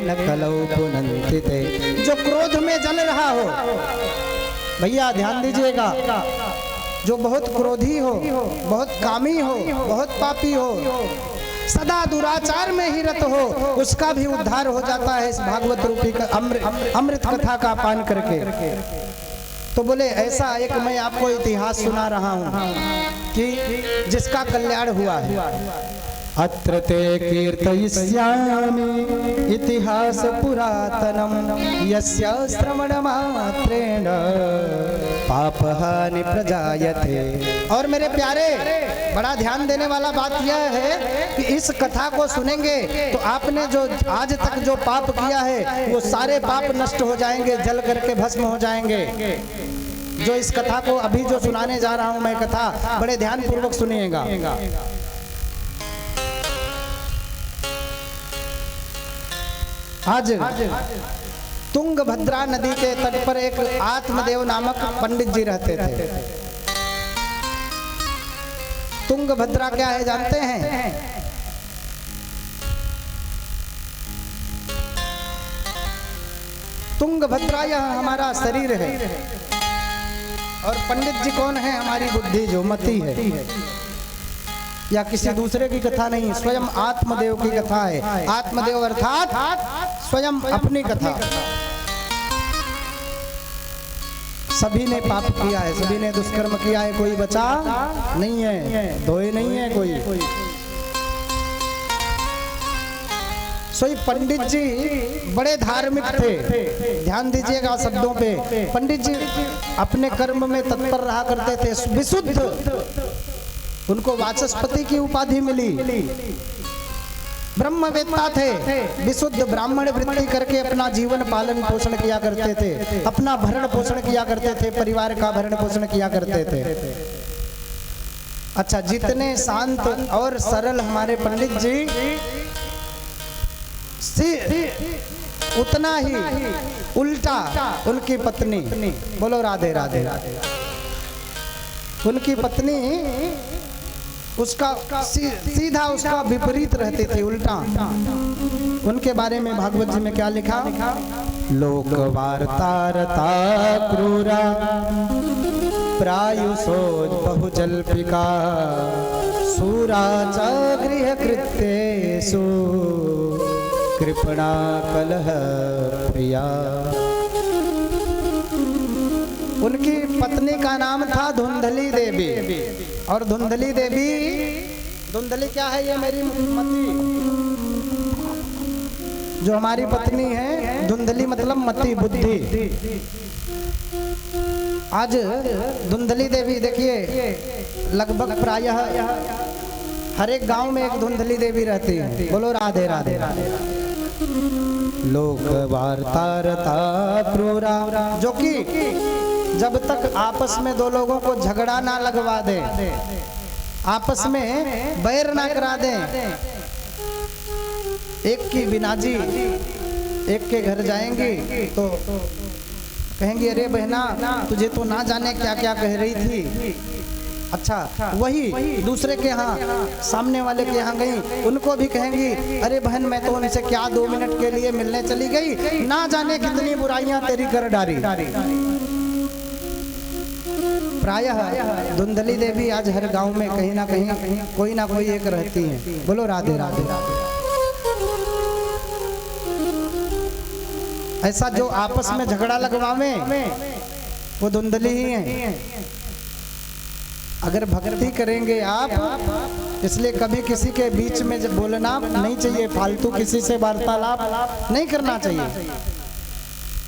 न कलौ पुनन्ति ते। जो क्रोध में जल रहा हो, भैया ध्यान दीजिएगा, जो बहुत क्रोधी हो, बहुत कामी हो, बहुत पापी हो, सदा दुराचार में ही रत हो, उसका भी उद्धार हो जाता है इस भागवत रूपी अमृत कथा का पान करके। तो बोले ऐसा एक मैं आपको इतिहास सुना रहा हूँ कि जिसका कल्याण हुआ है। अत्र ते कीर्तयिष्यामि इतिहास पुरातनम यस्य श्रवणमात्रेण पापहानि प्रजायते। और मेरे प्यारे, बड़ा ध्यान देने वाला बात यह है कि इस कथा को सुनेंगे तो आपने जो आज तक जो पाप किया है वो सारे पाप नष्ट हो जाएंगे, जल करके भस्म हो जाएंगे। जो इस कथा को अभी जो सुनाने जा रहा हूं मैं कथा, बड़े ध्यान पूर्वक सुनिएगा। आज तुंगभद्रा नदी के तट पर एक आत्मदेव नामक पंडित जी रहते थे। तुंगभद्रा क्या है जानते हैं? तुंगभद्रा यह हमारा शरीर है और पंडित जी कौन है? हमारी बुद्धि जो मति है, या किसी दूसरे की कथा नहीं, स्वयं आत्मदेव की कथा है। आत्मदेव अर्थात स्वयं अपनी कथा। सभी ने पाप किया है, सभी ने दुष्कर्म किया है, कोई बचा नहीं है, धोए नहीं है कोई। सोई पंडित जी बड़े धार्मिक थे। ध्यान दीजिएगा शब्दों पे। पंडित जी अपने कर्म में तत्पर रहा करते थे, विशुद्ध। उनको वाचस्पति की उपाधि मिली। ब्रह्मवेत्ता थे, विशुद्ध ब्राह्मण वृत्ति करके अपना जीवन पालन पोषण किया करते थे, अपना भरण पोषण किया करते थे, परिवार का भरण पोषण किया करते थे। अच्छा, जितने शांत और सरल हमारे पंडित जी, उतना ही उल्टा उनकी पत्नी, बोलो राधे राधे, उनकी पत्नी उसका सीधा उसका विपरीत रहते थे, उल्टा। उनके बारे में भागवत जी में क्या लिखा? लोक वार्तारता क्रूरा प्रायुषो बहुजल्पिका सूरा च गृह कृत्येषु कृपणा कलह प्रिया। उनकी पत्नी का नाम था धुंधली देवी। और धुंधली देवी, धुंधली क्या है? ये मेरी मति, जो हमारी पत्नी है, धुंधली मतलब मति, बुद्धि। आज धुंधली देवी देखिए, लगभग प्रायः हर एक गांव में एक धुंधली देवी रहती है। बोलो राधे राधे राधे। लोक वार्तारता क्रूरा, जो कि जब तक आपस में दो लोगों को झगड़ा ना लगवा दे, आपस में बैर ना करा दे, एक की बिनाजी एक के घर जाएंगी तो कहेंगे अरे बहना तुझे तो ना जाने क्या क्या कह रही थी। अच्छा, वही दूसरे के यहाँ, सामने वाले के यहाँ गई, उनको भी कहेंगी अरे बहन मैं तो उनसे क्या 2 मिनट के लिए मिलने चली गई, ना जाने कितनी बुराइयां तेरी कर डाली। प्रायः धुंधली देवी आज हर गांव में कहीं ना कहीं कोई ना कोई एक रहती है। बोलो राधे राधे। ऐसा जो आपस में झगड़ा लगवावे वो धुंधली ही है। अगर भक्ति करेंगे आप, इसलिए कभी किसी के बीच में जब बोलना नहीं चाहिए, फालतू किसी से वार्तालाप नहीं करना चाहिए।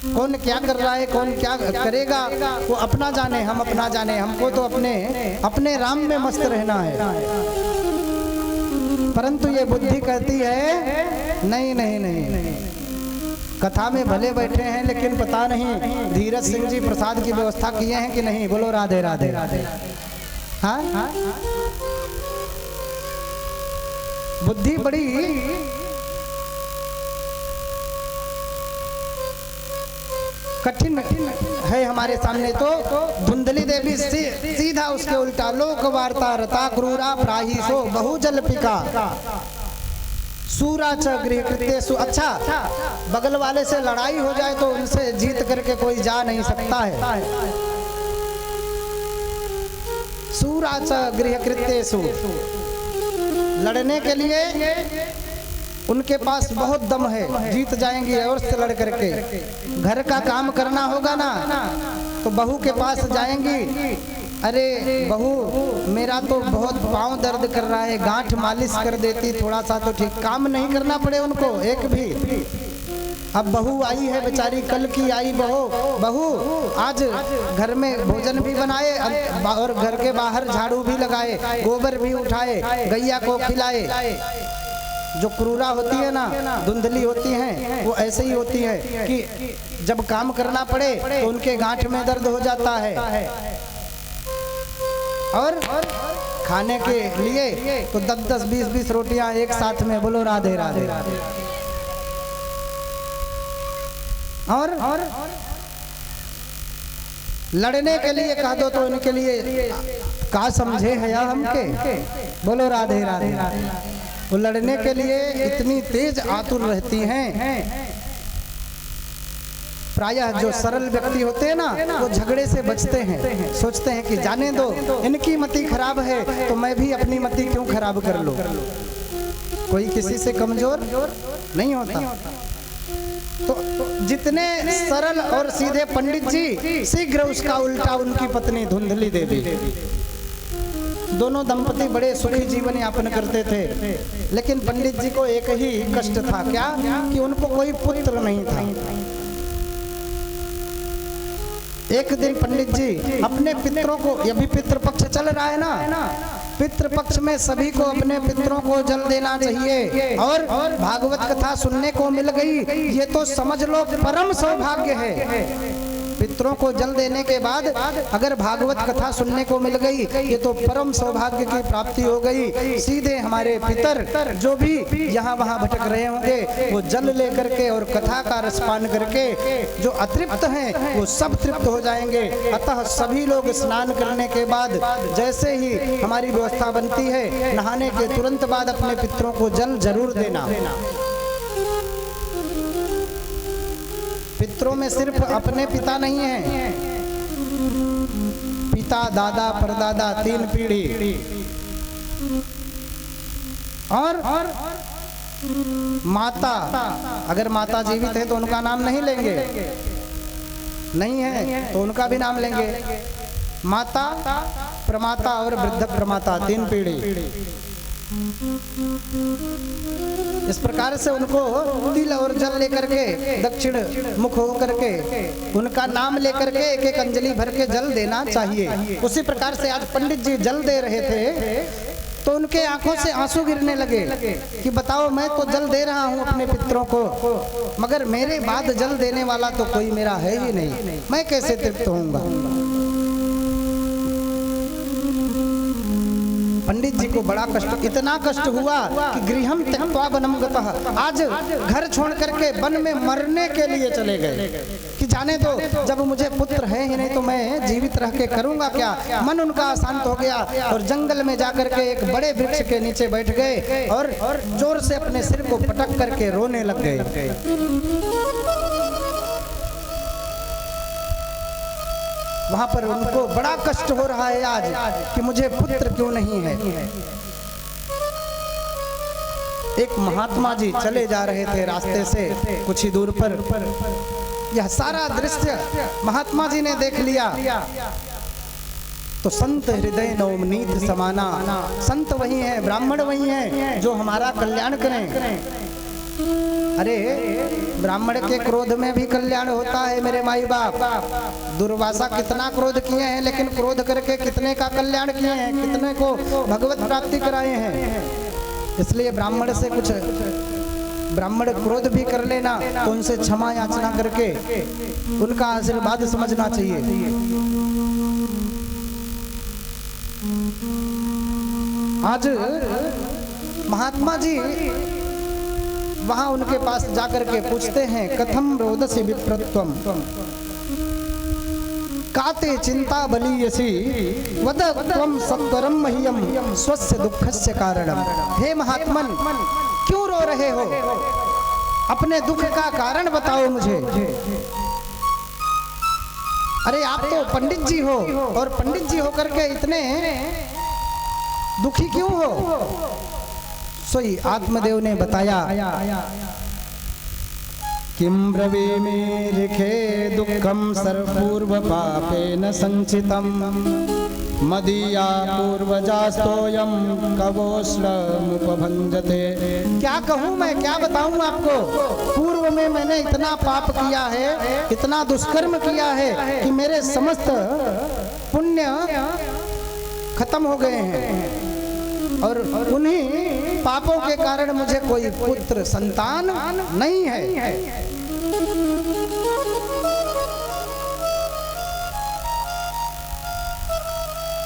कौन क्या कर रहा है, कौन क्या करेगा, वो अपना जाने, हम अपना जाने। हमको तो अपने राम में मस्त रहना है। परंतु ये बुद्धि कहती है नहीं नहीं नहीं, कथा में भले बैठे हैं लेकिन पता नहीं धीरज सिंह जी प्रसाद की व्यवस्था किए हैं कि नहीं। बोलो राधे राधे राधे। हाँ, बुद्धि बड़ी कठिन है हमारे सामने। तो धुंधली देवी सीधा उसके उल्टा, लोक वार्ता रता क्रूरा प्राहिसो बहु जल्पिका सूरा च गृहकृत्येषु। अच्छा, बगल वाले से लड़ाई हो जाए तो उनसे जीत करके कोई जा नहीं सकता है। सूरा च गृहकृत्येषु, लड़ने के लिए उनके पास बहुत दम है, जीत जाएंगे और से लड़ करके। घर का काम करना होगा ना तो बहू के पास जाएंगी, अरे बहू मेरा तो बहुत पाँव दर्द कर रहा है, गांठ मालिश कर देती थोड़ा सा तो ठीक। काम नहीं करना पड़े उनको एक भी। अब बहू आई है बेचारी, कल की आई बहू आज घर में भोजन भी बनाए और घर के बाहर झाड़ू भी लगाए, गोबर भी उठाए, गैया को खिलाए। जो क्रूरा होती है ना, धुंधली होती हैं, वो ऐसे ही होती है कि जब काम करना पड़े तो उनके गांठ में दर्द हो जाता है। और खाने के लिए तो 10-10, 20-20 रोटियां एक साथ में। बोलो राधे राधे। और लड़ने के लिए कह दो तो उनके लिए का समझे है या हमके। बोलो राधे राधे। वो लड़ने के लिए इतनी तेज आतुर रहती हैं। प्रायः जो सरल व्यक्ति होते हैं ना, वो झगड़े से बचते हैं, सोचते हैं कि जाने दो, इनकी मति खराब है तो मैं भी अपनी मति क्यों खराब कर लूं। कोई किसी से कमजोर नहीं होता। तो जितने सरल और सीधे पंडित जी, शीघ्र उसका उल्टा उनकी पत्नी धुंधली देवी। दोनों दंपति बड़े सुखी जीवन यापन करते थे, लेकिन पंडित जी को एक ही कष्ट था, क्या कि उनको कोई पुत्र नहीं था। एक दिन पंडित जी अपने पितरों को, अभी पितृपक्ष चल रहा है ना, पितृपक्ष में सभी को अपने पितरों को जल देना चाहिए। और भागवत कथा सुनने को मिल गई, ये तो समझ लो परम सौभाग्य है। पितरों को जल देने के बाद अगर भागवत कथा सुनने को मिल गई, ये तो परम सौभाग्य की प्राप्ति हो गई। सीधे हमारे पितर जो भी यहाँ वहाँ भटक रहे होंगे, वो जल लेकर के और कथा का रसपान करके जो अतृप्त हैं वो सब तृप्त हो जाएंगे। अतः सभी लोग स्नान करने के बाद, जैसे ही हमारी व्यवस्था बनती है, नहाने के तुरंत बाद अपने पितरों को जल जरूर देना। पितरों में सिर्फ अपने पिता नहीं है, पिता, दादा, परदादा, 3 पीढ़ी। और माता, अगर माता जीवित है तो उनका नाम नहीं लेंगे, नहीं है तो उनका भी नाम लेंगे। माता, प्रमाता और वृद्ध प्रमाता, 3 पीढ़ी। इस प्रकार से उनको तिल और जल लेकर के दक्षिण मुख होकर के उनका नाम लेकर के एक एक अंजलि भर के जल देना चाहिए। उसी प्रकार से आज पंडित जी जल दे रहे थे तो उनके आंखों से आंसू गिरने लगे कि बताओ, मैं तो जल दे रहा हूँ अपने पितरों को, मगर मेरे बाद जल देने वाला तो कोई मेरा है ही नहीं, मैं कैसे तृप्त होऊंगा। पंडित जी को बड़ा कष्ट, इतना कष्ट हुआ कि गृहम त्यक्त्वा वनम गतः, आज घर छोड़ करके वन में मरने के लिए चले गए कि जाने दो, जब मुझे पुत्र है ही नहीं तो मैं जीवित रह के करूंगा क्या। मन उनका अशांत हो गया और जंगल में जाकर के एक बड़े वृक्ष के नीचे बैठ गए और जोर से अपने सिर को पटक करके रोने लग गए। वहां पर उनको बड़ा कष्ट हो रहा है आज कि मुझे पुत्र क्यों नहीं है। एक महात्मा जी चले जा रहे थे रास्ते से कुछ ही दूर पर, यह सारा दृश्य महात्मा जी ने देख लिया तो संत हृदय नवनीत समाना, संत वही है, ब्राह्मण वही है जो हमारा कल्याण करें। अरे ब्राह्मण के क्रोध में भी कल्याण होता है मेरे माई बाप। दुर्वासा कितना क्रोध किए हैं, लेकिन क्रोध करके कितने का कल्याण किए हैं, कितने को भगवत प्राप्ति कराए हैं। इसलिए ब्राह्मण से कुछ, ब्राह्मण क्रोध भी कर लेना तो उनसे क्षमा याचना करके उनका आशीर्वाद समझना चाहिए। आज महात्मा जी वहां उनके पास जाकर के पूछते हैं, कथम रोदसी विप्रत्वम काते चिंता बलीयसी वद त्वं सत्वरम मह्यम स्वस्य दुःखस्य कारणम। हे महात्मन, क्यों रो रहे हो? अपने दुख का कारण बताओ मुझे। अरे आप तो पंडित जी हो, और पंडित जी होकर के इतने दुखी क्यों हो? सोई आत्मदेव ने बताया, किं ब्रवीमि लिखे दुःखं सर्वपूर्व पापेन संचितं मदीया पूर्वजास्तोयं कवोष्णमुपभंजते। क्या कहूँ मैं, क्या बताऊँ आपको? पूर्व में मैंने इतना पाप किया है, इतना दुष्कर्म किया है कि मेरे समस्त पुण्य खत्म हो गए हैं, और उन्हीं पापों के कारण मुझे कोई पुत्र संतान नहीं है।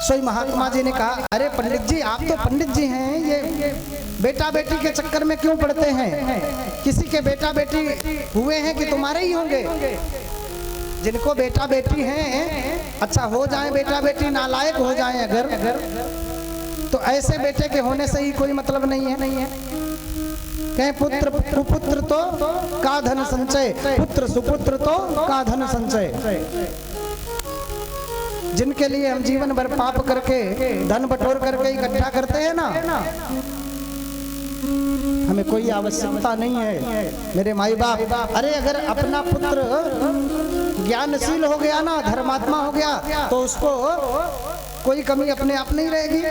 सोई महात्मा जी ने कहा, अरे पंडित जी, आप तो पंडित जी हैं, ये बेटा बेटी के चक्कर में क्यों पड़ते हैं? किसी के बेटा बेटी हुए हैं कि तुम्हारे ही होंगे? जिनको बेटा बेटी हैं, अच्छा हो जाए बेटा बेटी, नालायक हो जाए अगर, तो ऐसे बेटे के होने से ही कोई मतलब नहीं है। कहें पुत्र कुपुत्र तो का धन संचय, पुत्र सुपुत्र तो का धन संचय। जिनके लिए हम जीवन भर पाप करके धन बटोर करके इकट्ठा करते हैं ना, हमें कोई आवश्यकता नहीं है मेरे माई बाप। अरे अगर अपना पुत्र ज्ञानशील हो गया ना, धर्मात्मा हो गया, तो उसको कोई कमी अपने आप नहीं रहेगी।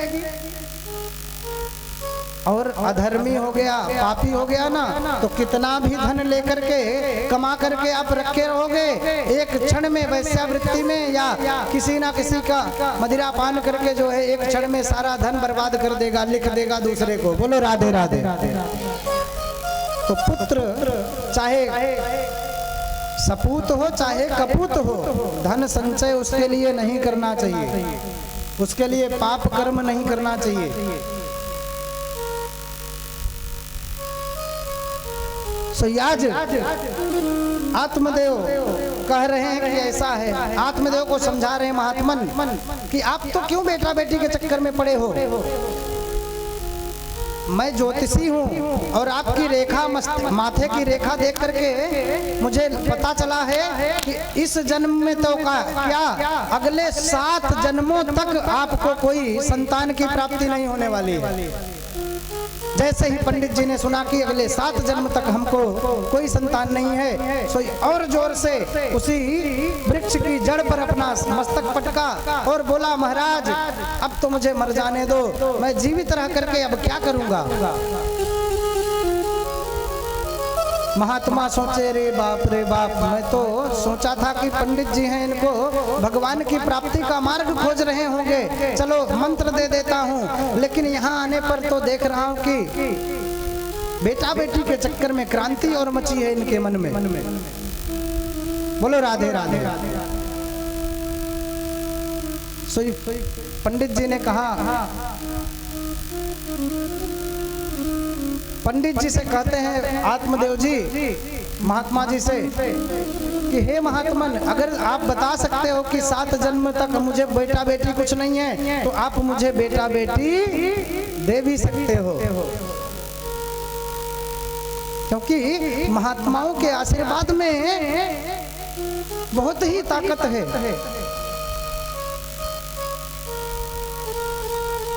और अधर्मी हो गया, पापी हो गया ना, तो कितना भी धन लेकर के कमा करके आप रखे रहोगे, एक क्षण में वैश्यावृत्ति में या किसी ना किसी का मदिरा पान करके जो है एक क्षण में सारा धन बर्बाद कर देगा, लिख देगा दूसरे को। बोलो राधे राधे। तो पुत्र चाहे सपूत हो चाहे कपूत हो, धन संचय उसके लिए नहीं करना चाहिए, उसके लिए पाप कर्म नहीं करना चाहिए। आज आत्मदेव कह रहे हैं कि ऐसा है, आत्मदेव को समझा रहे हैं महात्मन कि आप तो क्यों बेटा बेटी के चक्कर में पड़े हो? मैं ज्योतिषी हूँ और आपकी रेखा माथे की रेखा देख करके मुझे पता चला है कि इस जन्म में तो क्या अगले 7 जन्मों तक आपको कोई संतान की प्राप्ति नहीं होने वाली है। जैसे ही पंडित जी ने सुना कि अगले 7 जन्म तक हमको कोई संतान नहीं है, सो और जोर से उसी वृक्ष की जड़ पर अपना मस्तक पटका और बोला, महाराज अब तो मुझे मर जाने दो, मैं जीवित रह करके अब क्या करूंगा। महात्मा सोचे, रे बाप मैं तो सोचा था कि पंडित जी हैं, इनको भगवान की प्राप्ति का मार्ग खोज रहे होंगे, चलो मंत्र दे देता हूँ। लेकिन यहाँ आने पर तो देख रहा हूँ कि बेटा बेटी के चक्कर में क्रांति और मची है इनके मन में। बोलो राधे राधे। पंडित जी ने कहा, पंडित जी से कहते हैं आत्मदेव जी महात्मा जी से कि हे महात्मन, अगर आप बता सकते हो कि 7 जन्म तक मुझे बेटा बेटी कुछ नहीं है, तो आप मुझे बेटा बेटी दे भी सकते हो, क्योंकि महात्माओं के आशीर्वाद में बहुत ही ताकत है।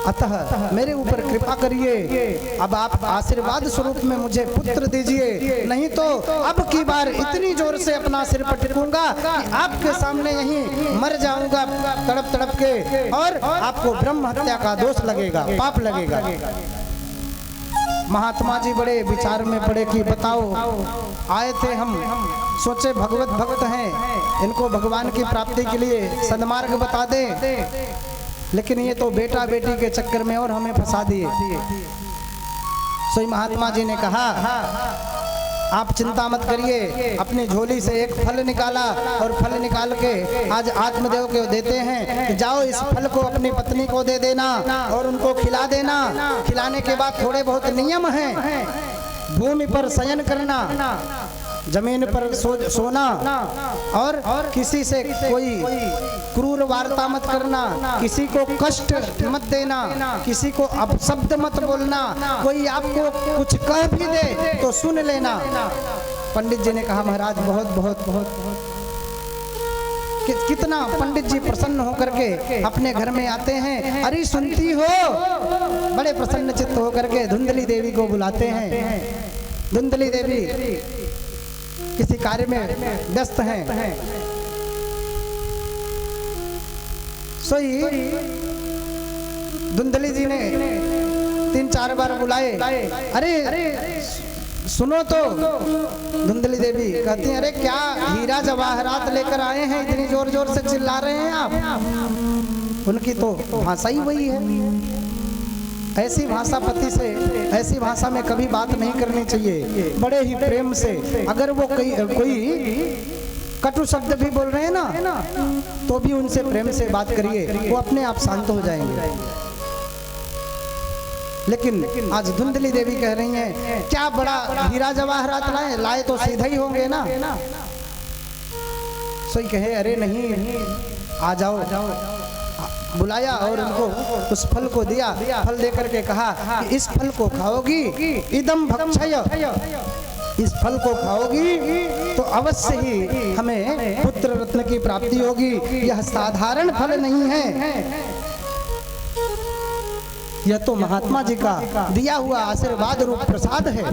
अतः मेरे ऊपर कृपा करिए, अब आप आशीर्वाद स्वरूप में मुझे पुत्र दीजिए, नहीं तो अब की बार इतनी जोर से अपना सिर पटकूंगा कि आपके सामने यहीं मर जाऊंगा तड़प तड़प के, और आपको ब्रह्म हत्या का दोष लगेगा, पाप लगेगा। महात्मा जी बड़े विचार में पड़े कि बताओ, आए थे हम, सोचे भगवत भक्त हैं, इनको भगवान की प्राप्ति के लिए सन्मार्ग बता दें, लेकिन ये तो बेटा बेटी के चक्कर में और हमें फंसा दिए। सोई महात्मा जी ने कहा, आप चिंता मत करिए, अपनी झोली से एक फल निकाला और फल निकाल के आज आत्मदेव को देते हैं कि जाओ इस फल को अपनी पत्नी को दे देना और उनको खिला देना। खिलाने के बाद थोड़े बहुत नियम हैं, भूमि पर शयन करना, जमीन पर सोना और किसी से कोई क्रूर वार्ता मत करना, किसी को कष्ट मत देना, किसी को अपशब्द मत बोलना, कोई आपको कुछ कह भी दे तो सुन लेना। पंडित जी ने कहा महाराज बहुत बहुत बहुत कितना पंडित जी प्रसन्न होकर के अपने घर में आते हैं। अरे सुनती हो, बड़े प्रसन्न चित्त होकर के धुंधली देवी को बुलाते हैं। धुंधली देवी किसी कार्य में व्यस्त हैं। सोई धुंधली जी ने 3-4 बार बुलाए। अरे सुनो तो। धुंधली देवी कहती हैं अरे क्या हीरा जवाहरात लेकर आए हैं, इतनी जोर जोर से चिल्ला रहे हैं आप। उनकी तो भाषा ही वही है। ऐसी भाषा पति से, ऐसी भाषा में कभी बात नहीं करनी चाहिए। बड़े ही प्रेम से, अगर वो कोई कटु शब्द भी बोल रहे हैं ना तो भी उनसे प्रेम से बात करिए, वो अपने आप शांत हो जाएंगे। लेकिन आज धुंधली देवी कह रही हैं क्या बड़ा हीरा जवाहरात लाए तो सीधा ही होंगे ना। सोई कहे अरे नहीं, आ जाओ। बुलाया और उनको उस फल को दिया। फल देकर के कहा कि इस फल को खाओगी, इदम भक्षय, इस फल को खाओगी तो अवश्य ही हमें पुत्र रत्न की प्राप्ति होगी। यह साधारण फल नहीं है, यह तो महात्मा जी का दिया हुआ आशीर्वाद रूप प्रसाद है।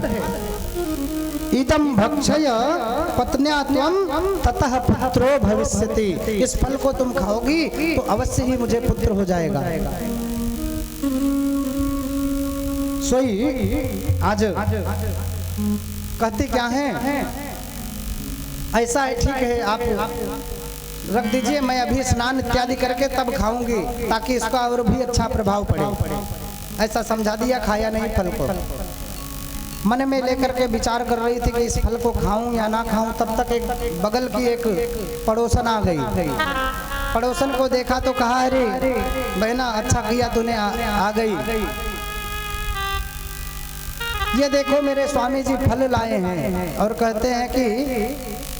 इदम भक्षय पत्न्या त्वं ततः पुत्रो भविष्यति, इस फल को तुम खाओगी तो अवश्य ही मुझे पुत्र हो जाएगा। सोई आज कहती क्या है, ऐसा है ठीक है आप रख दीजिए, मैं अभी स्नान इत्यादि करके तब खाऊंगी ताकि इसका और भी अच्छा प्रभाव पड़े। ऐसा समझा दिया, खाया नहीं फल को। मन में लेकर के विचार कर रही थी कि इस फल को खाऊं या ना खाऊं, तब तक एक बगल की एक पड़ोसन आ गई। पड़ोसन को देखा तो कहा अरे बहना अच्छा किया तूने आ गई। ये देखो मेरे स्वामी जी फल लाए हैं और कहते हैं कि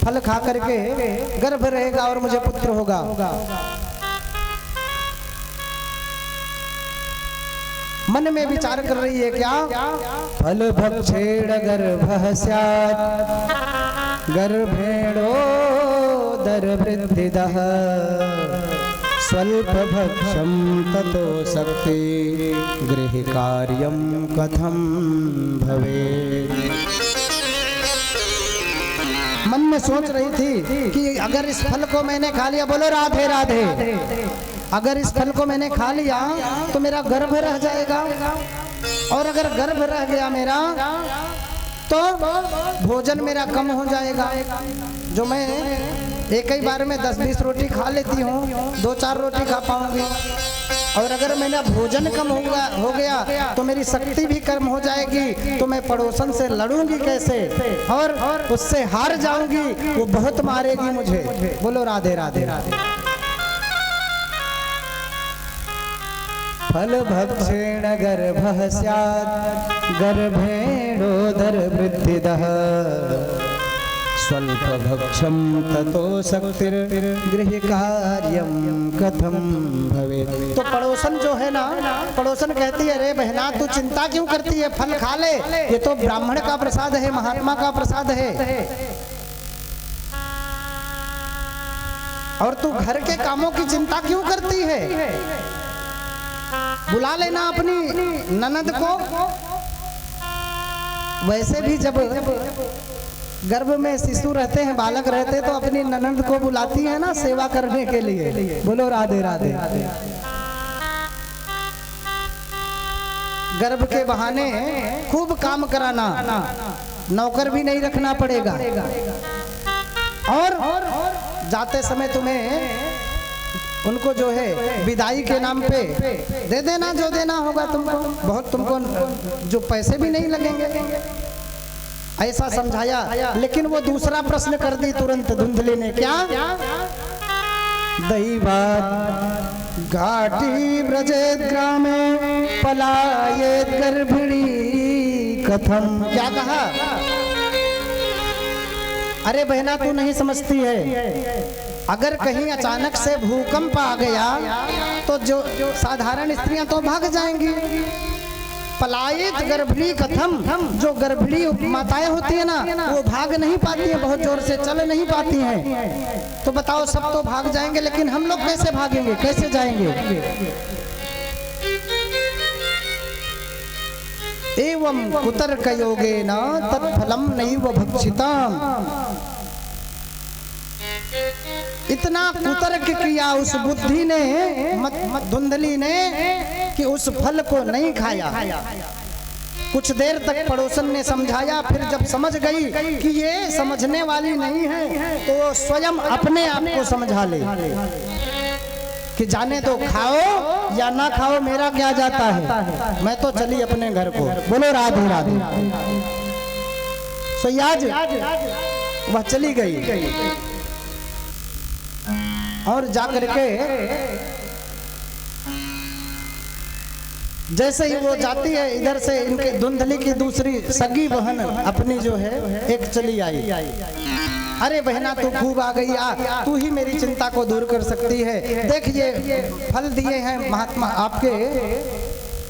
फल खा करके गर्भ रहेगा और मुझे पुत्र होगा। मन में विचार कर रही है क्या, फल भक्षेण गर्भः स्यात् गर्भेणोदर वृद्धिदः स्वल्प भक्षं ततो शक्ति गृह कार्यं कथं भवेत्। मन में सोच रही थी कि अगर इस फल को मैंने खा लिया, बोलो राधे राधे, अगर इस फल को मैंने खा लिया तो मेरा गर्भ रह जाएगा, और अगर गर्भ रह गया मेरा तो भोजन मेरा कम हो जाएगा। जो मैं एक ही बार में 10-20 रोटी खा लेती हूँ, 2-4 रोटी खा पाऊंगी, और अगर मेरा भोजन कम हो गया तो मेरी शक्ति भी कम हो जाएगी, तो मैं पड़ोसन से लड़ूंगी कैसे, और उससे हार जाऊंगी, वो बहुत मारेगी मुझे। बोलो राधे राधे राधे। फल भक्षेण गर्भः स्यात् गर्भेणोदर वृद्धिदः स्वल्प भक्षं ततो शक्तिर गृह कार्यं कथं भवेत्। तो पड़ोसन जो है ना, पड़ोसन कहती है अरे बहना तू चिंता क्यों करती है, फल खा ले, ये तो ब्राह्मण का प्रसाद है, महात्मा का प्रसाद है, और तू घर के कामों की चिंता क्यों करती है। बुला लेना अपनी ननद को। वैसे भी जब गर्भ में शिशु रहते हैं, बालक रहते हैं, तो अपनी ननद को बुलाती है ना सेवा करने के लिए। बोलो राधे राधे। गर्भ के बहाने खूब काम कराना, नौकर भी नहीं रखना पड़ेगा, और जाते समय तुम्हें उनको जो है विदाई के नाम पे दे देना जो देना होगा तुमको, बहुत तुमको जो पैसे भी नहीं लगेंगे। ऐसा समझाया, लेकिन वो दूसरा प्रश्न कर दी तुरंत धुंधली ने। क्या? दैवात् घाटी व्रजेत ग्रामे पलायेत गर्भिणी कथम। क्या कहा? अरे बहना तू नहीं समझती है, अगर कहीं अचानक से भूकंप आ गया तो जो साधारण स्त्रियां तो भाग जाएंगी। पलायित गर्भिणी कथम, जो गर्भिणी माताएं होती है ना वो भाग नहीं पाती है, बहुत जोर से चल नहीं पाती हैं। तो बताओ सब तो भाग जाएंगे, लेकिन हम लोग कैसे भागेंगे, कैसे जाएंगे? एवं कुतर्क योगेन तत्फलम नैव भक्षितम्। इतना कुतर्क किया उस बुद्धि ने, धुंधली ने, कि उस फल को नहीं खाया। कुछ देर तक पड़ोसन ने समझाया, फिर जब समझ गई कि ये समझने वाली नहीं है तो वो स्वयं अपने आप को समझा ले कि जाने दो, खाओ या ना खाओ मेरा क्या जाता है, मैं तो चली अपने घर को। बोलो राधे राधे। तो आज वह चली गई और जाकर के जैसे ही वो जाती है, इधर से इनके धुंधली की दूसरी सगी बहन अपनी जो है एक चली आई। अरे बहना तू खूब आ गई, तू ही मेरी चिंता को दूर कर सकती है। देख ये फल दिए हैं महात्मा आपके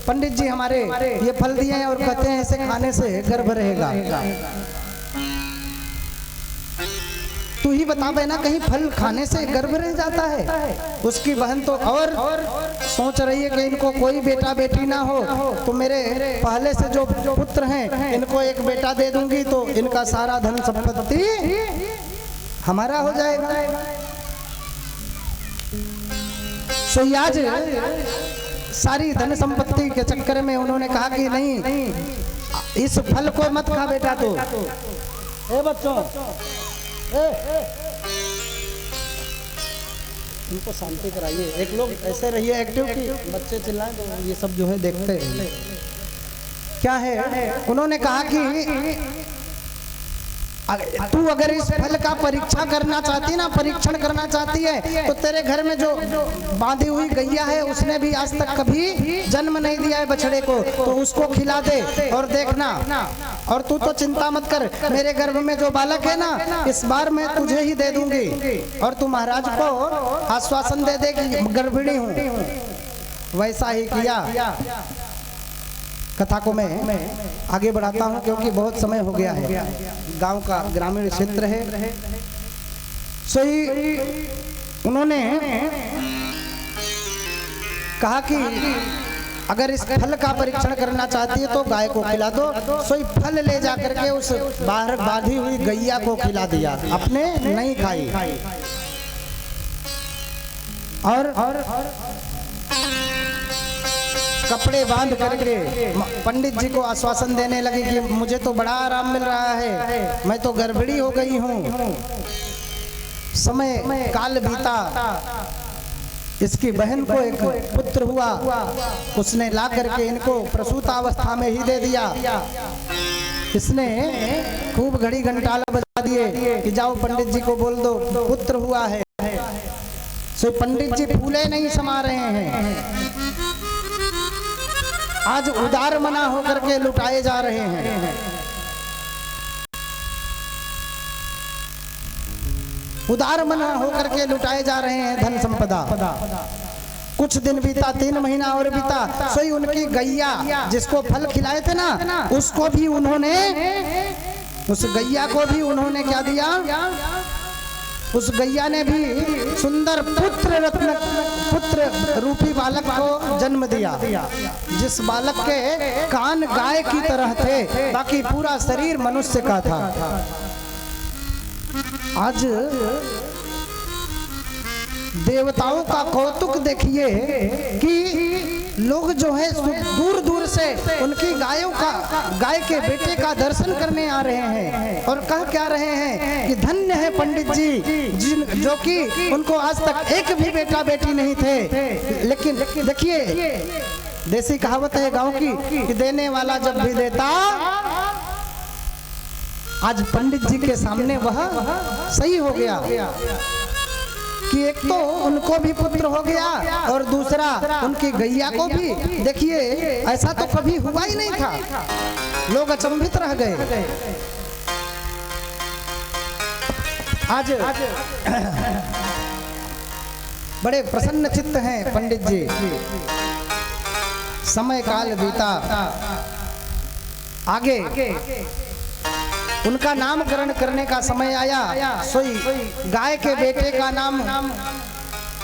पंडित जी हमारे, ये फल दिए हैं और कहते हैं इसे खाने से गर्भ रहेगा। तू ही बता बहना, कहीं फल खाने से गर्भ रह जाता है? उसकी बहन तो और सोच रही है कि इनको कोई बेटा बेटी ना हो तो मेरे पहले से जो पुत्र हैं इनको एक बेटा दे दूंगी तो इनका सारा धन संपत्ति हमारा हो जाएगा। सो आज सारी धन संपत्ति के चक्कर में उन्होंने कहा कि नहीं, इस फल को मत खा बेटा। तो ए बच्चों, इनको शांति कराइए। एक लोग ऐसे रहिए एक्टिव कि बच्चे चिल्लाएं तो ये सब जो है देखते हैं। क्या है, उन्होंने कहा कि तू अगर इस फल का परीक्षा करना चाहती ना, परीक्षण करना चाहती है तो तेरे घर में जो बांधी हुई गैया है उसने भी आज तक कभी जन्म नहीं दिया है बछड़े को, तो उसको खिला दे और देखना। और तू तो चिंता मत कर, मेरे गर्भ में जो बालक है ना इस बार मैं तुझे ही दे दूंगी और तू महाराज को आश्वासन दे दे कि गर्भिणी हूँ। वैसा ही किया। कथा को मैं आगे बढ़ाता हूँ क्योंकि बहुत समय हो गया है, गांव का ग्रामीण क्षेत्र है। सही उन्होंने कहा कि अगर इस फल का परीक्षण करना चाहती है तो गाय को खिला दो। सोई फल ले जाकर के उस बाहर बांधी हुई गैया को खिला दिया, अपने नहीं खाई। और कपड़े बांध करके पंडित जी को आश्वासन देने लगे कि मुझे तो बड़ा आराम मिल रहा है, मैं तो गर्भिणी हो गई हूँ। समय काल बीता, इसकी बहन को एक पुत्र हुआ, उसने ला करके इनको प्रसूतावस्था में ही दे दिया। इसने खूब घड़ी घंटाल बजा दिए कि जाओ पंडित जी को बोल दो पुत्र हुआ है। सो पंडित जी फूले नहीं समा रहे हैं, आज उदार मना होकर के लुटाए जा रहे हैं। उदार मना होकर के लुटाए जा रहे हैं धन संपदा। कुछ दिन बीता, 3 महीना और बीता। सोई उनकी गैया जिसको फल खिलाए थे ना, उसको भी उन्होंने, उस गैया को भी उन्होंने क्या दिया, उस गैया ने भी सुंदर पुत्र रूपी बालक को जन्म दिया, जिस बालक के कान गाय की तरह थे, बाकी पूरा शरीर मनुष्य का था। आज देवताओं का कौतुक देखिए कि लोग जो है दूर दूर से उनकी गाय के बेटे का दर्शन करने आ रहे हैं और कह क्या रहे हैं कि धन्य है पंडित जी जो कि उनको आज तक एक भी बेटा बेटी नहीं थे। लेकिन देखिए देसी कहावत है गांव की कि देने वाला जब भी देता, आज पंडित जी के सामने वह सही हो गया कि एक तो उनको भी पुत्र हो गया और दूसरा उनकी गैया को भी। देखिए ऐसा तो कभी हुआ ही नहीं था, लोग अचंभित रह गए। आज बड़े प्रसन्न चित्त हैं पंडित जी। समय काल बीता, आगे उनका नामकरण करने का समय आया। सोई गाय के बेटे का नाम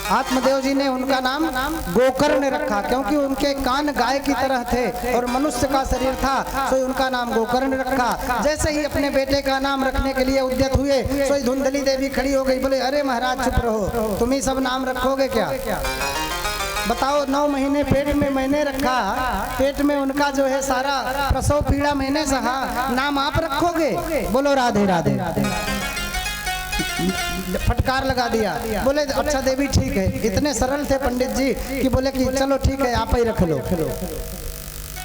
आत्मदेव जी ने उनका नाम गोकर्ण रखा, क्योंकि उनके कान गाय की तरह थे और मनुष्य का शरीर था, सो उनका नाम गोकर्ण रखा। जैसे ही अपने बेटे का नाम रखने के लिए उद्यत हुए, सो धुंधली देवी खड़ी हो गई, बोले अरे महाराज चुप रहो, तुम ही सब नाम रखोगे क्या? बताओ, 9 महीने पेट में मैंने रखा, पेट में उनका जो है सारा प्रसव पीड़ा मैंने सहा, नाम आप रखोगे? बोलो राधे राधे। फटकार लगा दिया। बोले अच्छा देवी ठीक है। इतने सरल थे पंडित जी कि बोले कि चलो ठीक है, आप ही रख लो।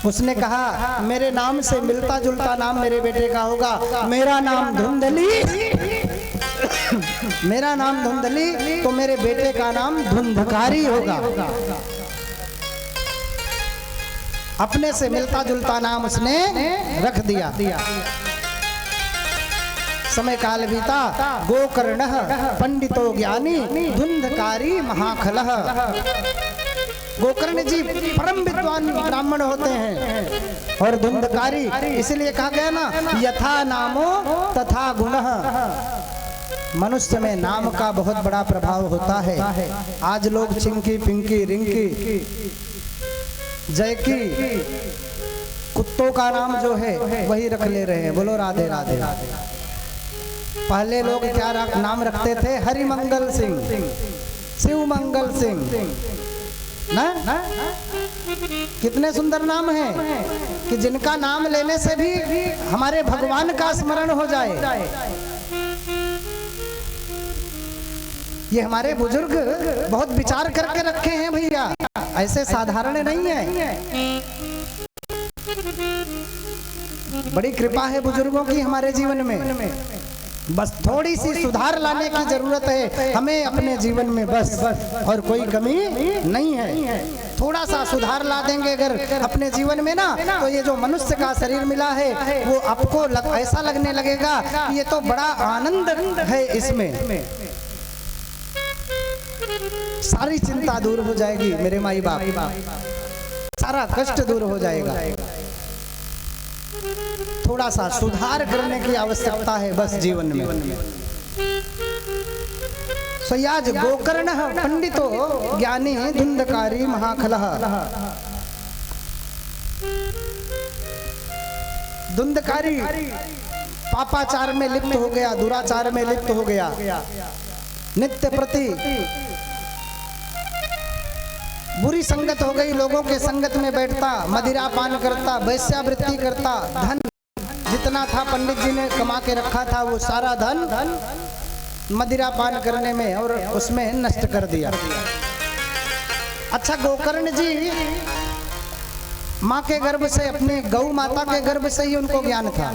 उसने कहा मेरे नाम से मिलता जुलता नाम मेरे बेटे का होगा। मेरा नाम धुंधली मेरा नाम धुंधली, तो मेरे बेटे का नाम धुंधकारी होगा। अपने से मिलता जुलता नाम उसने रख दिया। समय काल बीता, गोकर्ण पंडितो ज्ञानी धुंधकारी महाखलः। गोकर्ण जी परम विद्वान ब्राह्मण होते हैं और धुंधकारी, इसलिए कहा गया ना यथा नामो तथा गुणः। मनुष्य में नाम का बहुत बड़ा प्रभाव होता है। आज लोग चिंकी पिंकी रिंकी जयकी, कुत्तों का नाम जो है वही रख ले रहे हैं। बोलो राधे राधे। पहले लोग क्या नाम रखते थे? हरिमंगल सिंह, शिव मंगल सिंह ना? कितने सुंदर नाम हैं कि जिनका नाम लेने से भी हमारे भगवान का स्मरण हो जाए। ये हमारे बुजुर्ग बहुत विचार करके रखे हैं भैया, ऐसे साधारण नहीं है। बड़ी कृपा है बुजुर्गों की हमारे जीवन में। बस थोड़ी सी सुधार लाने की जरूरत है हमें अपने जीवन में, बस और कोई कमी नहीं है। थोड़ा सा सुधार ला देंगे अगर अपने जीवन में ना, तो ये जो मनुष्य का शरीर मिला है वो आपको ऐसा लगने लगेगा कि ये तो बड़ा आनंद है इसमें। सारी चिंता दूर हो जाएगी मेरे माई बाप, सारा कष्ट दूर हो जाएगा। थोड़ा सा सुधार करने की आवश्यकता है बस जीवन में। सयाज गोकर्ण पंडितो ज्ञानी धुंधकारी महाखलः। धुंधकारी पापाचार में लिप्त हो गया, दुराचार में लिप्त हो गया। नित्य प्रति बुरी संगत हो गई, लोगों के संगत में बैठता, मदिरा पान करता, वैश्यावृत्ति करता। धन जितना था पंडित जी ने कमा के रखा था वो सारा धन मदिरा पान करने में और उसमें नष्ट कर दिया। अच्छा, गोकर्ण जी माँ के गर्भ से, अपने गौ माता के गर्भ से ही उनको ज्ञान था।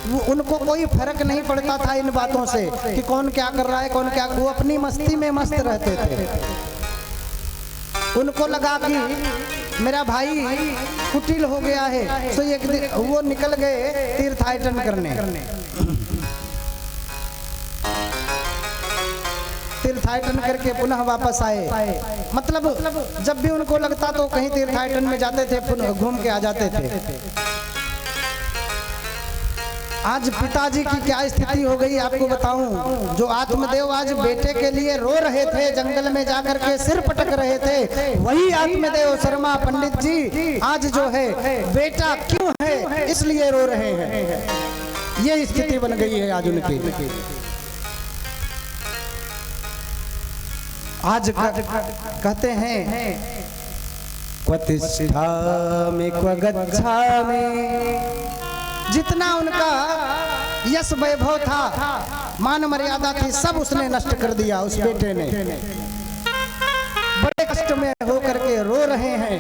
वो उनको कोई फर्क नहीं पड़ता था इन बातों से कि कौन क्या कर रहा है, कौन क्या। वो अपनी मस्ती में मस्त रहते थे। उनको लगा कि मेरा भाई कुटिल हो गया है, तो एक दिन वो निकल गए तीर्थाटन करने। तीर्थाटन करके पुनः वापस आए। मतलब जब भी उनको लगता तो कहीं तीर्थाटन में जाते थे, पुनः घूम के आ जाते थे। आज पिताजी की क्या स्थिति हो गई आपको बताऊं। जो आत्मदेव आज बेटे के लिए रो रहे थे, जंगल में जाकर के सिर पटक रहे थे, वही आत्मदेव शर्मा पंडित जी आज जो है बेटा क्यों है इसलिए रो रहे हैं। ये स्थिति बन गई है आज उनकी। आज कहते हैं क्व तिष्ठामि क्व गच्छामि। जितना उनका यश वैभव था, मान मर्यादा थी, सब उसने नष्ट कर दिया उस बेटे ने। बड़े कष्ट में होकर के रो रहे हैं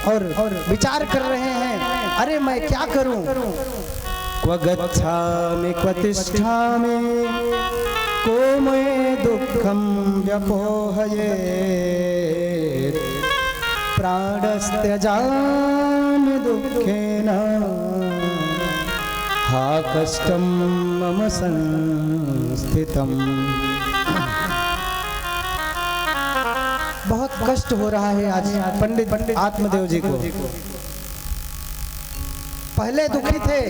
और विचार कर रहे हैं, अरे मैं क्या करूं। क्व गच्छामि क्व तिष्ठामि को मैं दुःखं व्यपोहये प्राणस्त्यजामि दुःखेन हा कष्टं मम संस्थितम्। स्थितम्। बहुत कष्ट हो रहा है आज पंडित आत्मदेव जी को। पहले दुखी थे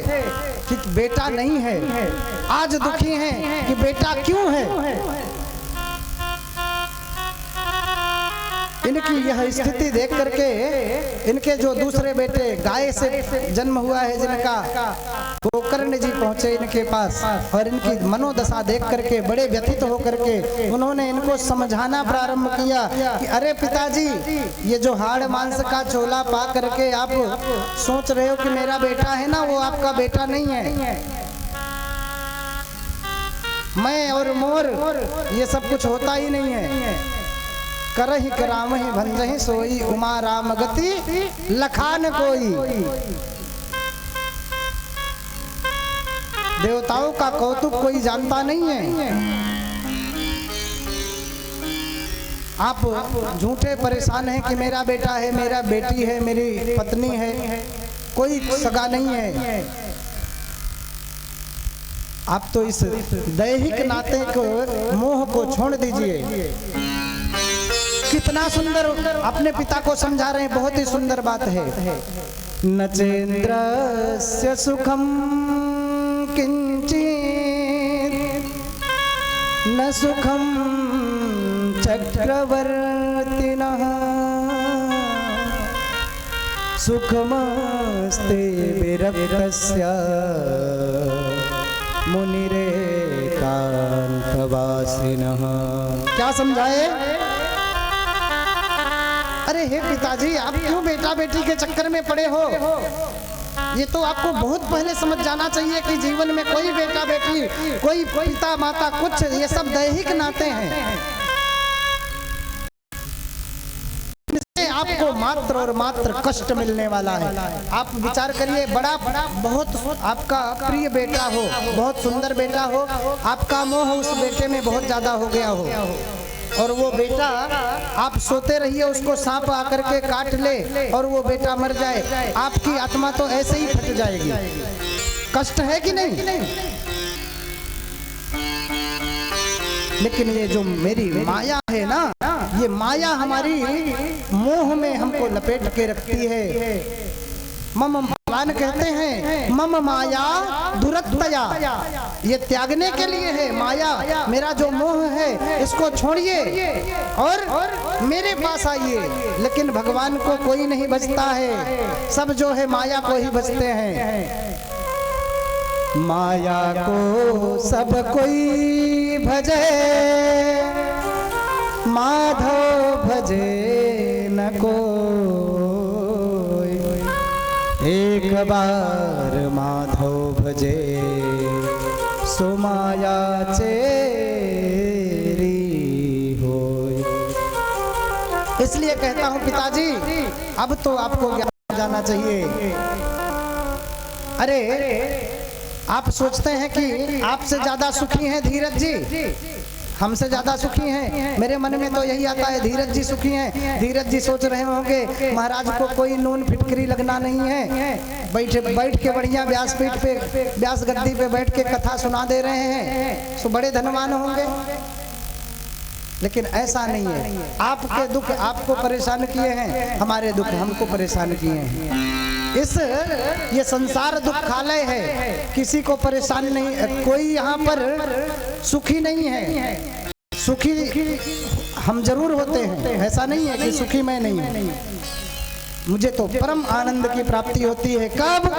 कि बेटा नहीं है, आज दुखी हैं कि बेटा क्यों है। इनकी यह स्थिति देख करके इनके जो दूसरे बेटे गाय से जन्म हुआ है जिनका, गोकर्ण जी पहुंचे इनके पास और इनकी मनोदशा देख करके बड़े व्यथित होकर के उन्होंने इनको समझाना प्रारंभ किया कि अरे पिताजी, ये जो हाड़ मांस का चोला पा करके आप सोच रहे हो कि मेरा बेटा है ना, वो आपका बेटा नहीं है। मैं और मोर ये सब कुछ होता ही नहीं है। करहि करामहि भंजहि सोई उमा राम गति लखान कोई। देवताओं का कौतुक कोई जानता नहीं है। आप झूठे परेशान हैं कि मेरा बेटा है, मेरा बेटी है, मेरी पत्नी है, कोई सगा नहीं है। आप तो इस दैहिक नाते को, मोह को छोड़ दीजिए। कितना सुंदर अपने पिता को समझा रहे हैं, बहुत ही सुंदर बात है। नचेन्द्रस्य सुखम किंचित न सुखम चक्रवर्तिनः सुखमस्ते विरक्तस्य मुनिरेकान्तवासिनः। क्या समझाए? अरे हे पिताजी, आप क्यों बेटा बेटी के चक्कर में पड़े हो? ये तो आपको बहुत पहले समझ जाना चाहिए कि जीवन में कोई बेटा बेटी, कोई पिता माता, कुछ ये सब दैहिक नाते हैं। इससे आपको मात्र और मात्र कष्ट मिलने वाला है। आप विचार करिए, बड़ा बहुत आपका प्रिय बेटा हो, बहुत सुंदर बेटा हो, आपका मोह उस बेटे में बहुत ज्यादा हो गया हो और वो बेटा, आप सोते रहिए, उसको सांप आकर के काट ले और वो बेटा मर जाए, आपकी आत्मा तो ऐसे ही फट जाएगी। कष्ट है कि नहीं? लेकिन ये जो मेरी माया है ना, ये माया हमारी मोह में हमको लपेट के रखती है। मम, भगवान कहते हैं मम माया दुरत्तया, ये त्यागने के लिए है। माया, मेरा जो मोह है, इसको छोड़िए और मेरे पास आइए। लेकिन भगवान को कोई नहीं बचता है, सब जो है माया को ही बचते हैं। माया को सब कोई भजे, माधव भजे न कोई। एक बार माधव भजे सो माया चेरी होय। इसलिए कहता हूं पिताजी, अब तो आपको ज्ञान हो जाना चाहिए। अरे आप सोचते हैं कि आपसे ज्यादा सुखी हैं धीरज जी, हमसे ज्यादा सुखी हैं। मेरे मन में तो यही आता है, धीरज जी सुखी हैं। धीरज जी सोच रहे होंगे महाराज को कोई नून फिटकरी लगना नहीं है, बैठ के बढ़िया व्यासपीठ पे, व्यास गद्दी पे बैठ के कथा सुना दे रहे हैं, तो बड़े धनवान होंगे। लेकिन ऐसा नहीं है। आपके दुख आपको परेशान किए हैं, हमारे दुख हमको परेशान किए हैं। ये संसार दुखालय है, किसी को परेशान नहीं, कोई यहाँ पर सुखी नहीं है। सुखी हम जरूर होते हैं, ऐसा नहीं है कि सुखी मैं नहीं हूँ। मुझे तो परम आनंद की प्राप्ति होती है। कब?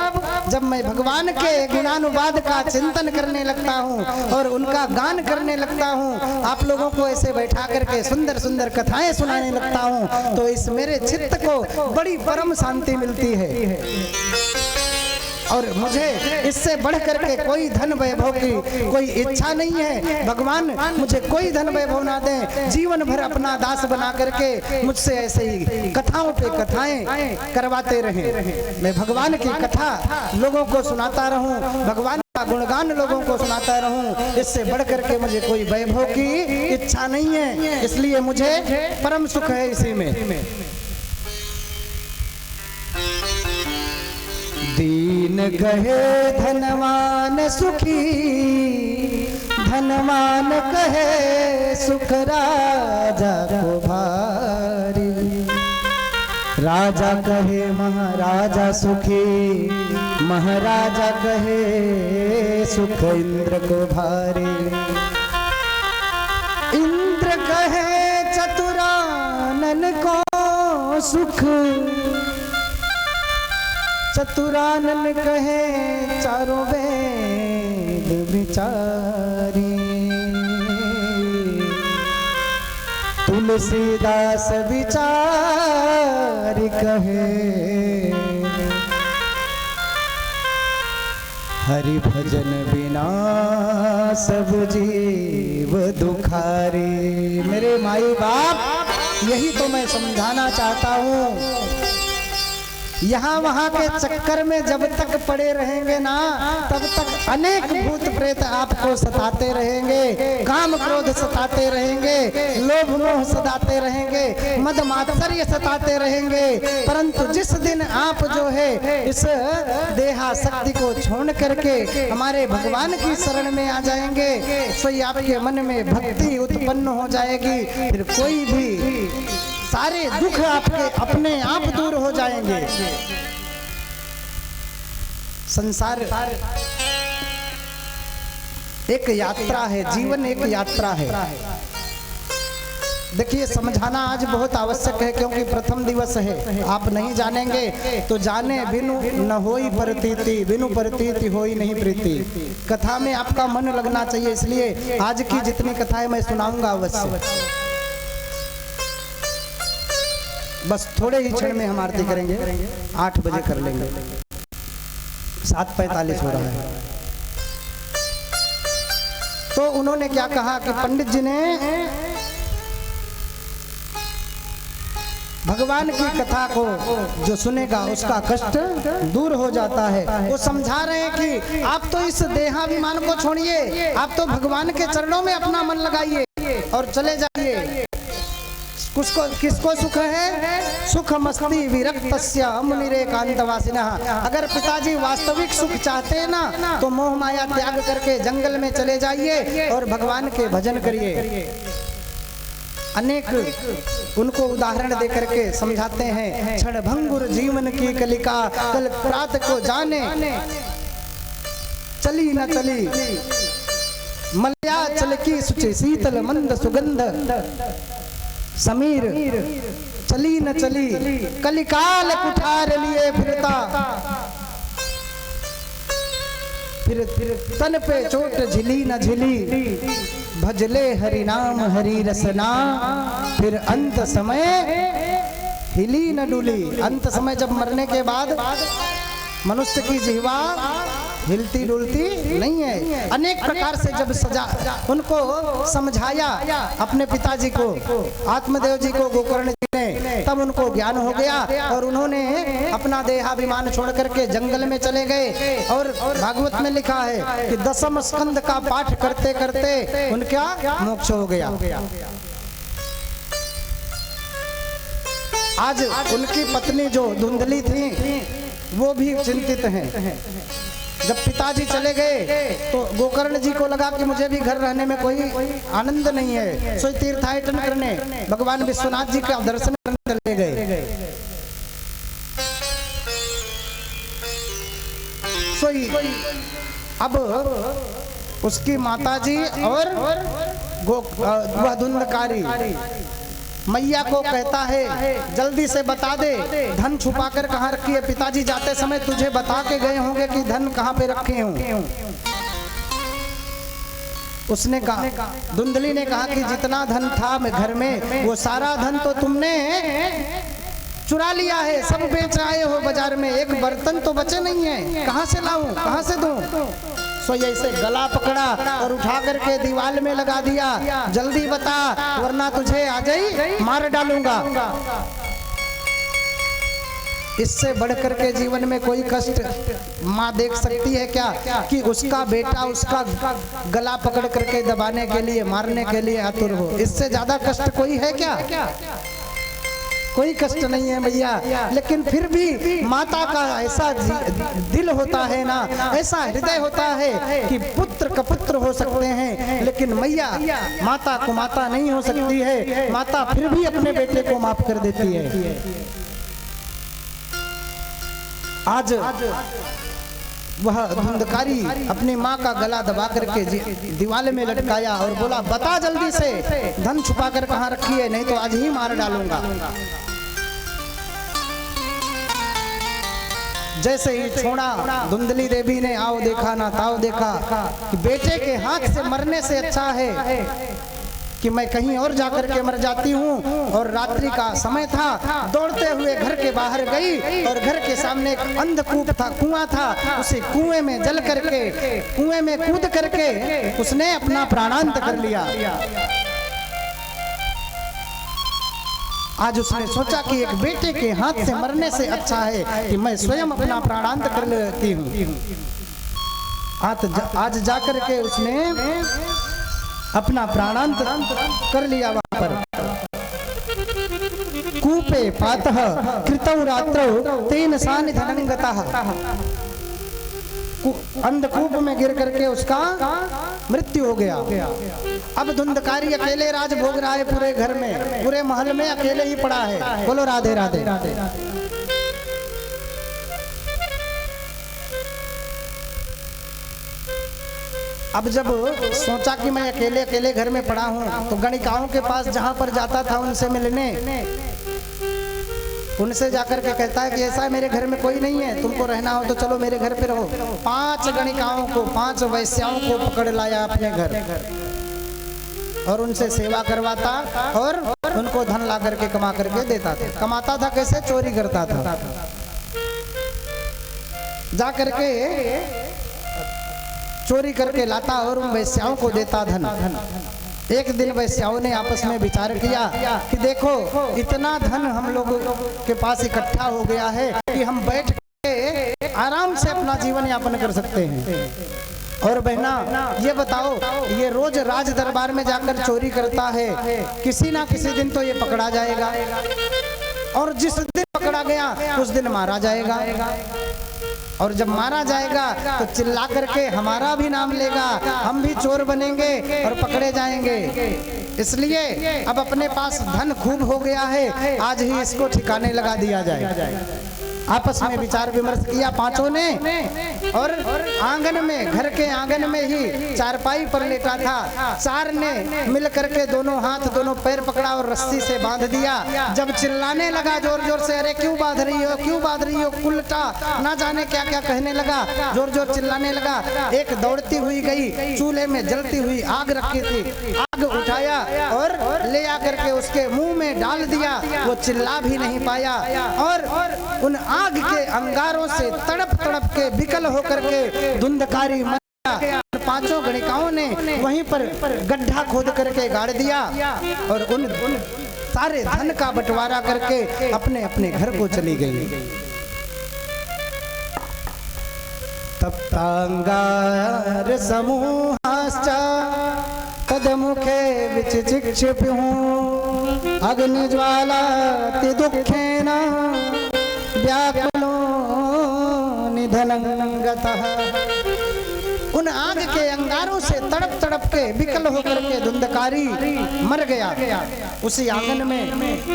जब मैं भगवान के गुणानुवाद का चिंतन करने लगता हूँ और उनका गान करने लगता हूँ, आप लोगों को ऐसे बैठा करके सुंदर सुंदर कथाएं सुनाने लगता हूँ, तो इस मेरे चित्त को बड़ी परम शांति मिलती है। और मुझे इससे बढ़ करके कोई धन वैभव की कोई इच्छा नहीं है। भगवान मुझे कोई धन वैभव ना दे, जीवन भर अपना दास बना करके मुझसे ऐसे ही कथाओं पे कथाएं करवाते रहें। मैं भगवान की कथा लोगों को सुनाता रहूं, भगवान का गुणगान लोगों को सुनाता रहूं, इससे बढ़ करके मुझे कोई वैभव की इच्छा नहीं है। इसलिए मुझे परम सुख है इसी में। दीन कहे धनवान सुखी, धनवान कहे सुख राजा को भारी, राजा कहे महाराजा सुखी, महाराजा कहे सुख इंद्र को भारी। इंद्र कहे चतुरानन को सुख, चतुरानन कहे चारों वेद विचारी। तुलसीदास विचार कहे हरि भजन बिना सब जीव दुखारी। मेरे माई बाप, यही तो मैं समझाना चाहता हूँ। यहाँ वहाँ के चक्कर में जब तक पड़े रहेंगे ना, तब तक अनेक भूत प्रेत आपको सताते रहेंगे, काम क्रोध सताते रहेंगे, लोभ मोह सताते रहेंगे, मद मात्सर्य सताते रहेंगे। परंतु जिस दिन आप जो है इस देहा शक्ति को छोड़ करके हमारे भगवान की शरण में आ जाएंगे, तो आपके मन में भक्ति उत्पन्न हो जाएगी। फिर कोई भी सारे दुख आपके अपने आप दूर हो जाएंगे। संसार एक यात्रा है, जीवन एक यात्रा है। देखिए, समझाना आज बहुत आवश्यक है, क्योंकि प्रथम दिवस है। आप नहीं जानेंगे तो जाने बिनु न होई प्रतीति, बिनु प्रतीति होई नहीं प्रीति। कथा में आपका मन लगना चाहिए, इसलिए आज की जितनी कथाएं मैं सुनाऊंगा अवश्य। बस थोड़े ही क्षण में हम आरती करेंगे, 8 बजे कर लेंगे, 7:45 हो रहा है। तो उन्होंने क्या कहा कि पंडित जी ने भगवान की कथा को जो सुनेगा उसका कष्ट दूर हो जाता है। वो समझा रहे हैं कि आप तो इस देहाभिमान को छोड़िए, आप तो भगवान के चरणों में अपना मन लगाइए और चले जाइए। किसको सुख है? सुख मस्ती विरक्तस्य मुनिरेकांतवासिनः। अगर पिताजी वास्तविक सुख चाहते हैं ना, तो मोह माया त्याग करके जंगल में चले जाइए और भगवान के भजन करिए। अनेक उनको उदाहरण दे करके समझाते हैं। क्षण भंगुर जीवन की कलिका, कल प्रात को जाने चली न चली, मलयाचल की सुचि शीतल मंद सुगंध समीर, चली न चली कलिकाल कुठार लिए फिरता, फिर तन पे चोट झिली न झिली, भजले हरि नाम हरि रसना, फिर अंत समय हिली न डुली। अंत समय जब मरने के बाद मनुष्य की जीवा हिलती डुलती नहीं है। अनेक प्रकार से जब सजा उनको समझाया अपने पिताजी को, आत्मदेव जी को, गोकर्ण जी ने, तब उनको ज्ञान हो गया और उन्होंने अपना देहाभिमान छोड़ करके जंगल में चले गए। और भागवत में लिखा है कि 10वें स्कंद का पाठ करते करते उनका मोक्ष हो गया। आज उनकी पत्नी जो धुंधली थी वो भी चिंतित हैं। जब पिताजी चले गए तो गोकर्ण जी को लगा कि मुझे भी घर रहने में कोई आनंद नहीं है, सो तीर्थाटन करने भगवान विश्वनाथ जी का दर्शन करने चले गए। अब उसकी माताजी और वह धुंधकारी मैया को कहता है जल्दी से बता दे धन छुपा कर कहाँ रखी है। पिताजी जाते समय तुझे बता के गए होंगे कि धन कहाँ पे रखे हूँ। उसने कहा, धुंधली ने कहा कि जितना धन था घर में वो सारा धन तो तुमने चुरा लिया है, सब बेच आए हो बाजार में, एक बर्तन तो बचे नहीं है, कहाँ से लाऊं, कहाँ से दूं। सो ऐसे गला पकड़ा और उठा करके दीवार में लगा दिया, जल्दी बता वरना तुझे आ जाई मार डालूंगा। इससे बढ़कर के जीवन में कोई कष्ट माँ देख सकती है क्या कि उसका बेटा उसका गला पकड़ करके दबाने के लिए, मारने के लिए आतुर हो। इससे ज्यादा कष्ट कोई है क्या? कोई कष्ट नहीं है भैया। लेकिन फिर भी माता का ऐसा दिल होता है ना, ऐसा हृदय होता है कि पुत्र पुत्र कपुत्र हो सकते हैं, लेकिन मैया माता को माता नहीं हो सकती है। माता फिर भी अपने बेटे को माफ कर देती है। आज वह धुंधकारी अपनी माँ का गला दबा करके दीवार में लटकाया और बोला, बता जल्दी से धन छुपा कर कहाँ रखी है, नहीं तो आज ही मार डालूंगा। जैसे ही छोड़ा, धुंधली देवी ने आओ देखा ना ताओ देखा कि बेटे के हाथ से मरने से अच्छा है कि मैं कहीं और जाकर के मर जाती हूँ। और रात्रि का समय था, दौड़ते हुए घर के बाहर गई और घर के सामने एक अंधकूप था, कुआं था, उसे कुएं में जल करके, कुएं में कूद करके उसने अपना प्राणांत कर लिया। आज उसने सोचा कि एक बेटे के हाथ से मरने से अच्छा है कि मैं स्वयं अपना प्राणांत कर लेती हूँ। आज जाकर के उसने अपना प्राणांत कर लिया। वहां पर कूपे पातः कृतौ रात्रौ तेन सानिधनं गतः, अंधकूप में गिर करके उसका मृत्यु हो गया। अब धुंधकारी अकेले राज भोग रहा है पूरे घर में, पूरे महल में अकेले ही पड़ा है। बोलो राधे राधे। अब जब सोचा कि मैं अकेले अकेले घर में पड़ा हूँ, तो गणिकाओं के पास जहाँ पर जाता था उनसे मिलने, उनसे जाकर के कहता है कि ऐसा मेरे घर में कोई नहीं है, तुमको रहना हो तो चलो मेरे घर पे रहो। 5 गणिकाओं को, 5 वैश्याओं को पकड़ लाया अपने घर और उनसे सेवा करवाता और उनको धन ला करके कमा करके देता था। कमाता था कैसे? चोरी करता था। जा करके चोरी करके लाता और उन वैश्याओं को देता धन। एक दिन वैश्याओं ने आपस में विचार किया कि देखो इतना धन हम लोगों के पास इकट्ठा हो गया है कि हम बैठ के आराम से अपना जीवन यापन कर सकते हैं। और बहना ये बताओ, ये रोज राज दरबार में जाकर चोरी करता है, किसी ना किसी दिन तो ये पकड़ा जाएगा, और जिस दिन पकड़ा गया उस दिन मारा जाएगा। और जब मारा जाएगा तो चिल्ला करके हमारा भी नाम लेगा, हम भी चोर बनेंगे और पकड़े जाएंगे। इसलिए अब अपने पास धन खूब हो गया है, आज ही इसको ठिकाने लगा दिया जाए। आपस में विचार विमर्श किया पांचों ने, और आंगन में, घर के आंगन में ही चारपाई पर लेटा था, 4 ने मिल करके दोनों हाथ दोनों पैर पकड़ा और रस्सी से बांध दिया। जब चिल्लाने लगा जोर जोर से, अरे क्यों बांध रही हो, क्यों बांध रही हो, उल्टा ना जाने क्या क्या कहने लगा, जोर जोर चिल्लाने लगा। एक दौड़ती हुई गई, चूल्हे में जलती हुई आग रखी थी, आग उठाया और ले आकर के उसके मुंह में डाल दिया। वो चिल्ला भी नहीं पाया और उन आग के अंगारों से तड़प तड़प के विकल होकर के धुंधकारी मर गया। 5 गणिकाओं ने वहीं पर गड्ढा खोद करके गाड़ दिया और उन सारे धन का बंटवारा करके अपने अपने घर को चली गई। तप्तांगार समूहाश्च तदमुखे विचिक्षिप्युः अग्निज्वालाति दुःखेन व्याकुलो निधनं गतः। उन आग के अंगारों से तड़प तड़प के विकल होकर के धुंधकारी मर गया। उसी आंगन में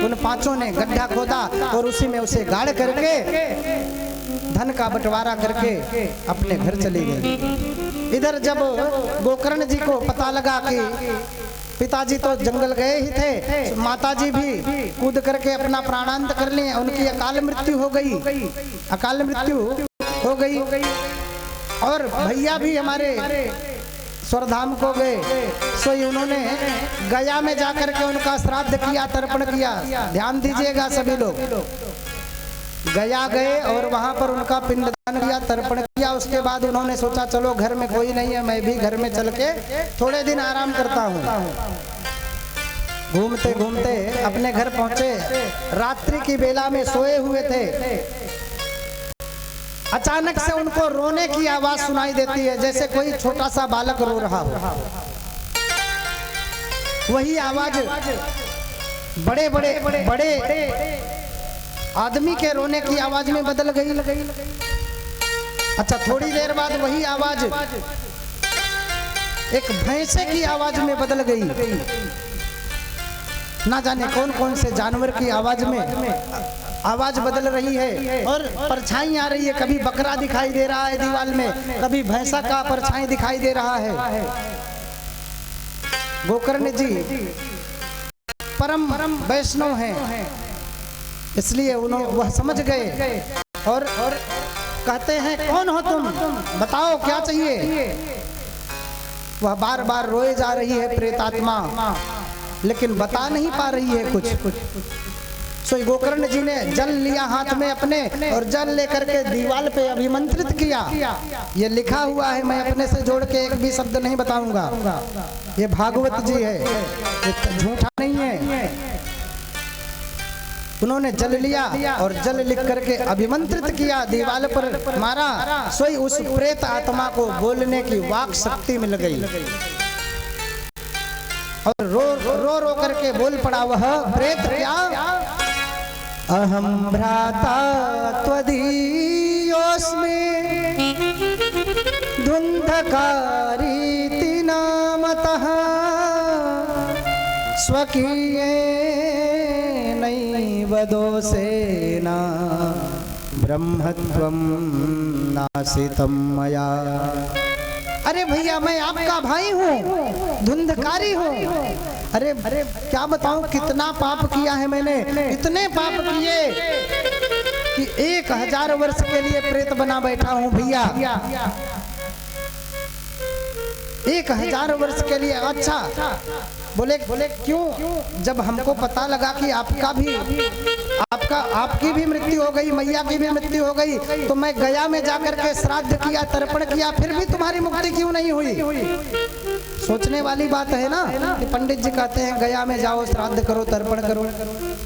उन 5 ने गड्ढा खोदा और उसी में उसे गाड़ करके धन का बंटवारा करके अपने घर चली गई। इधर जब गोकर्ण जी को पता लगा कि पिताजी तो जंगल गए ही थे, माताजी भी कूद करके अपना प्राणांत कर लिए, उनकी अकाल मृत्यु हो गई, अकाल मृत्यु हो गई। और भैया भी हमारे स्वर्धाम को गए, सो उन्होंने गया में जाकर के उनका श्राद्ध किया, तर्पण किया। ध्यान दीजिएगा सभी लोग, गया गए और वहां पर उनका पिंडदान किया, तर्पण किया। उसके बाद उन्होंने सोचा चलो घर में कोई नहीं है, मैं भी घर में चल के थोड़े दिन आराम करता हूँ। घूमते घूमते अपने घर पहुंचे, रात्रि की बेला में सोए हुए थे। अचानक से उनको रोने की आवाज सुनाई देती है, जैसे कोई छोटा सा बालक रो रहा हो। वही आवाज बड़े बड़े बड़े आदमी के रोने की आवाज में बदल गई। अच्छा, थोड़ी देर बाद वही आवाज एक भैंसे की आवाज में बदल गई। ना जाने कौन कौन से जानवर की आवाज में आवाज बदल रही है और परछाई आ रही है। कभी बकरा दिखाई दे रहा है दीवार में, कभी भैंसा का परछाई दिखाई दे रहा है। गोकर्ण जी परम वैष्णव हैं, इसलिए वह समझ गए और कहते हैं कौन हो तुम, बताओ क्या चाहिए। वह बार बार रोए जा रही है प्रेतात्मा, लेकिन बता नहीं पा रही है कुछ। सो गोकर्ण जी ने जल लिया हाथ में अपने और जल लेकर के दीवार पे अभिमंत्रित किया। ये लिखा हुआ है, मैं अपने से जोड़ के एक भी शब्द नहीं बताऊंगा। ये भागवत जी है, ये झूठा नहीं है। उन्होंने जल लिया और जल लिख करके अभिमंत्रित किया, दीवार पर मारा। सोई उस प्रेत आत्मा को बोलने की वाक शक्ति मिल गई और रो रो करके बोल पड़ा वह प्रेत, क्या अहम भ्राता त्वदीयोऽस्मि धुंधकारीति नामतः स्वकीयेनैव दोषेण ब्रह्मत्वं नासितं मया। अरे भैया मैं आपका भाई हूँ, धुंधकारी हूँ। अरे क्या बताऊं कितना पाप किया है मैंने, इतने पाप किए कि 1000 वर्ष के लिए प्रेत बना बैठा हूँ भैया। 1000 वर्ष के लिए। अच्छा बोले क्यों? जब हमको पता लगा कि आपकी भी मृत्यु हो गई, मैया की भी मृत्यु हो गई, तो मैं गया में जाकर के श्राद्ध किया, तर्पण किया, फिर भी तुम्हारी मुक्ति क्यों नहीं हुई? सोचने वाली बात है ना। कि पंडित जी कहते हैं गया में जाओ, श्राद्ध करो, तर्पण करो।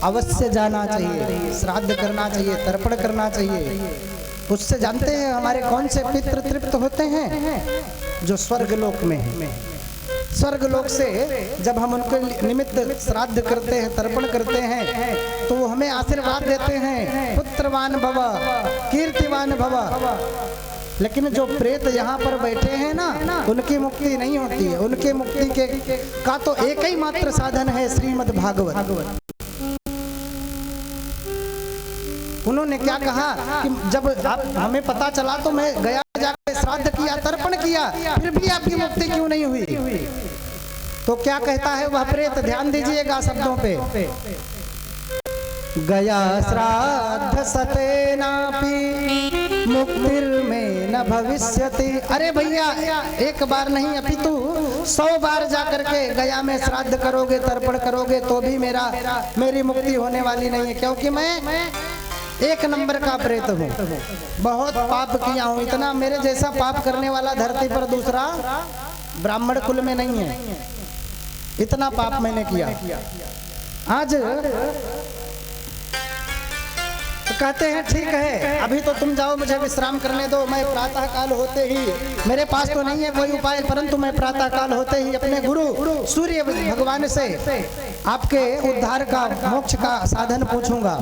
अवश्य जाना चाहिए, श्राद्ध करना चाहिए, तर्पण करना चाहिए। उससे जानते हैं हमारे कौन से पितृ तृप्त होते हैं? जो स्वर्ग लोक में है। स्वर्ग लोक से जब हम उनके निमित्त श्राद्ध करते हैं, तर्पण करते हैं, तो वो हमें आशीर्वाद देते हैं, पुत्रवान भव, कीर्तिवान भव। लेकिन जो प्रेत यहाँ पर बैठे हैं ना, उनकी मुक्ति नहीं होती है। उनके मुक्ति का तो एक ही मात्र साधन है, श्रीमद् भागवत। उन्होंने क्या कहा कि जब हमें पता चला तो मैं गया जाकर श्राद्ध किया, तर्पण किया, फिर भी आपकी मुक्ति क्यों नहीं हुई? तो क्या कहता है वह प्रेत? ध्यान दीजिएगा शब्दों पे। गया श्राद्ध सतेनापि मुक्तिर्मे न भविष्यति। अरे भैया एक बार नहीं अपितु 100 बार जाकर के गया में श्राद्ध करोगे, तर्पण करोगे, तो भी मेरी मुक्ति होने वाली नहीं है, क्योंकि मैं 1 नंबर का प्रेत हूँ। बहुत पाप किया हूँ, इतना मेरे जैसा पाप करने वाला धरती पर दूसरा ब्राह्मण कुल में नहीं है। इतना पाप मैंने किया। आज तो कहते हैं ठीक है, अभी तो तुम जाओ, मुझे विश्राम करने दो। मैं प्रातः काल होते ही, मेरे पास तो नहीं है कोई उपाय, परंतु मैं प्रातः काल होते ही अपने गुरु सूर्य भगवान से आपके उद्धार का, मोक्ष का साधन पूछूंगा।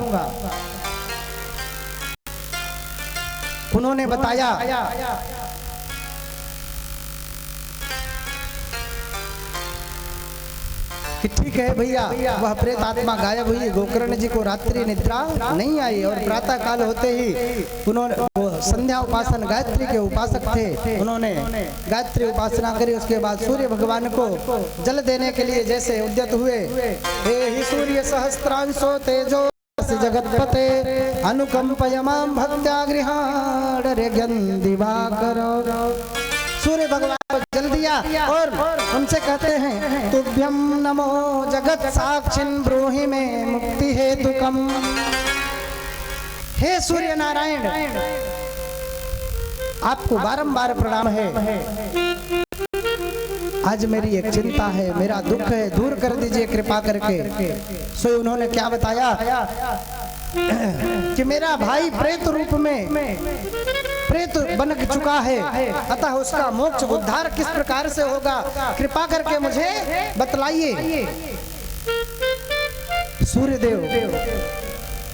उन्होंने बताया कि ठीक है भैया। वह प्रेत आत्मा गायब हुई। गोकर्ण जी को रात्रि निद्रा नहीं आई और प्रातः काल होते ही उन्होंने, वो संध्या उपासन गायत्री के उपासक थे, उन्होंने गायत्री उपासना करी। उसके बाद सूर्य भगवान को जल देने के लिए जैसे उद्यत हुए, हे ही सूर्य सहस्त्रांशो तेजो जगतपते अनुकंपय मां भक्त्या गृहाण दिवाकर। सूर्य भगवान को जल दिया और उनसे कहते हैं तुभ्यं नमो जगत साक्षिन् ब्रूहि में मुक्ति हेतुकम्। हे सूर्य नारायण, आपको बारंबार प्रणाम है। आज मेरी एक चिंता है, मेरा दुख है, दूर कर दीजिए कृपा करके। सो उन्होंने क्या बताया कि मेरा भाई प्रेत रूप में प्रेत बन चुका है, अतः उसका मोक्ष उद्धार किस प्रकार से होगा, कृपा करके मुझे बतलाइए। सूर्यदेव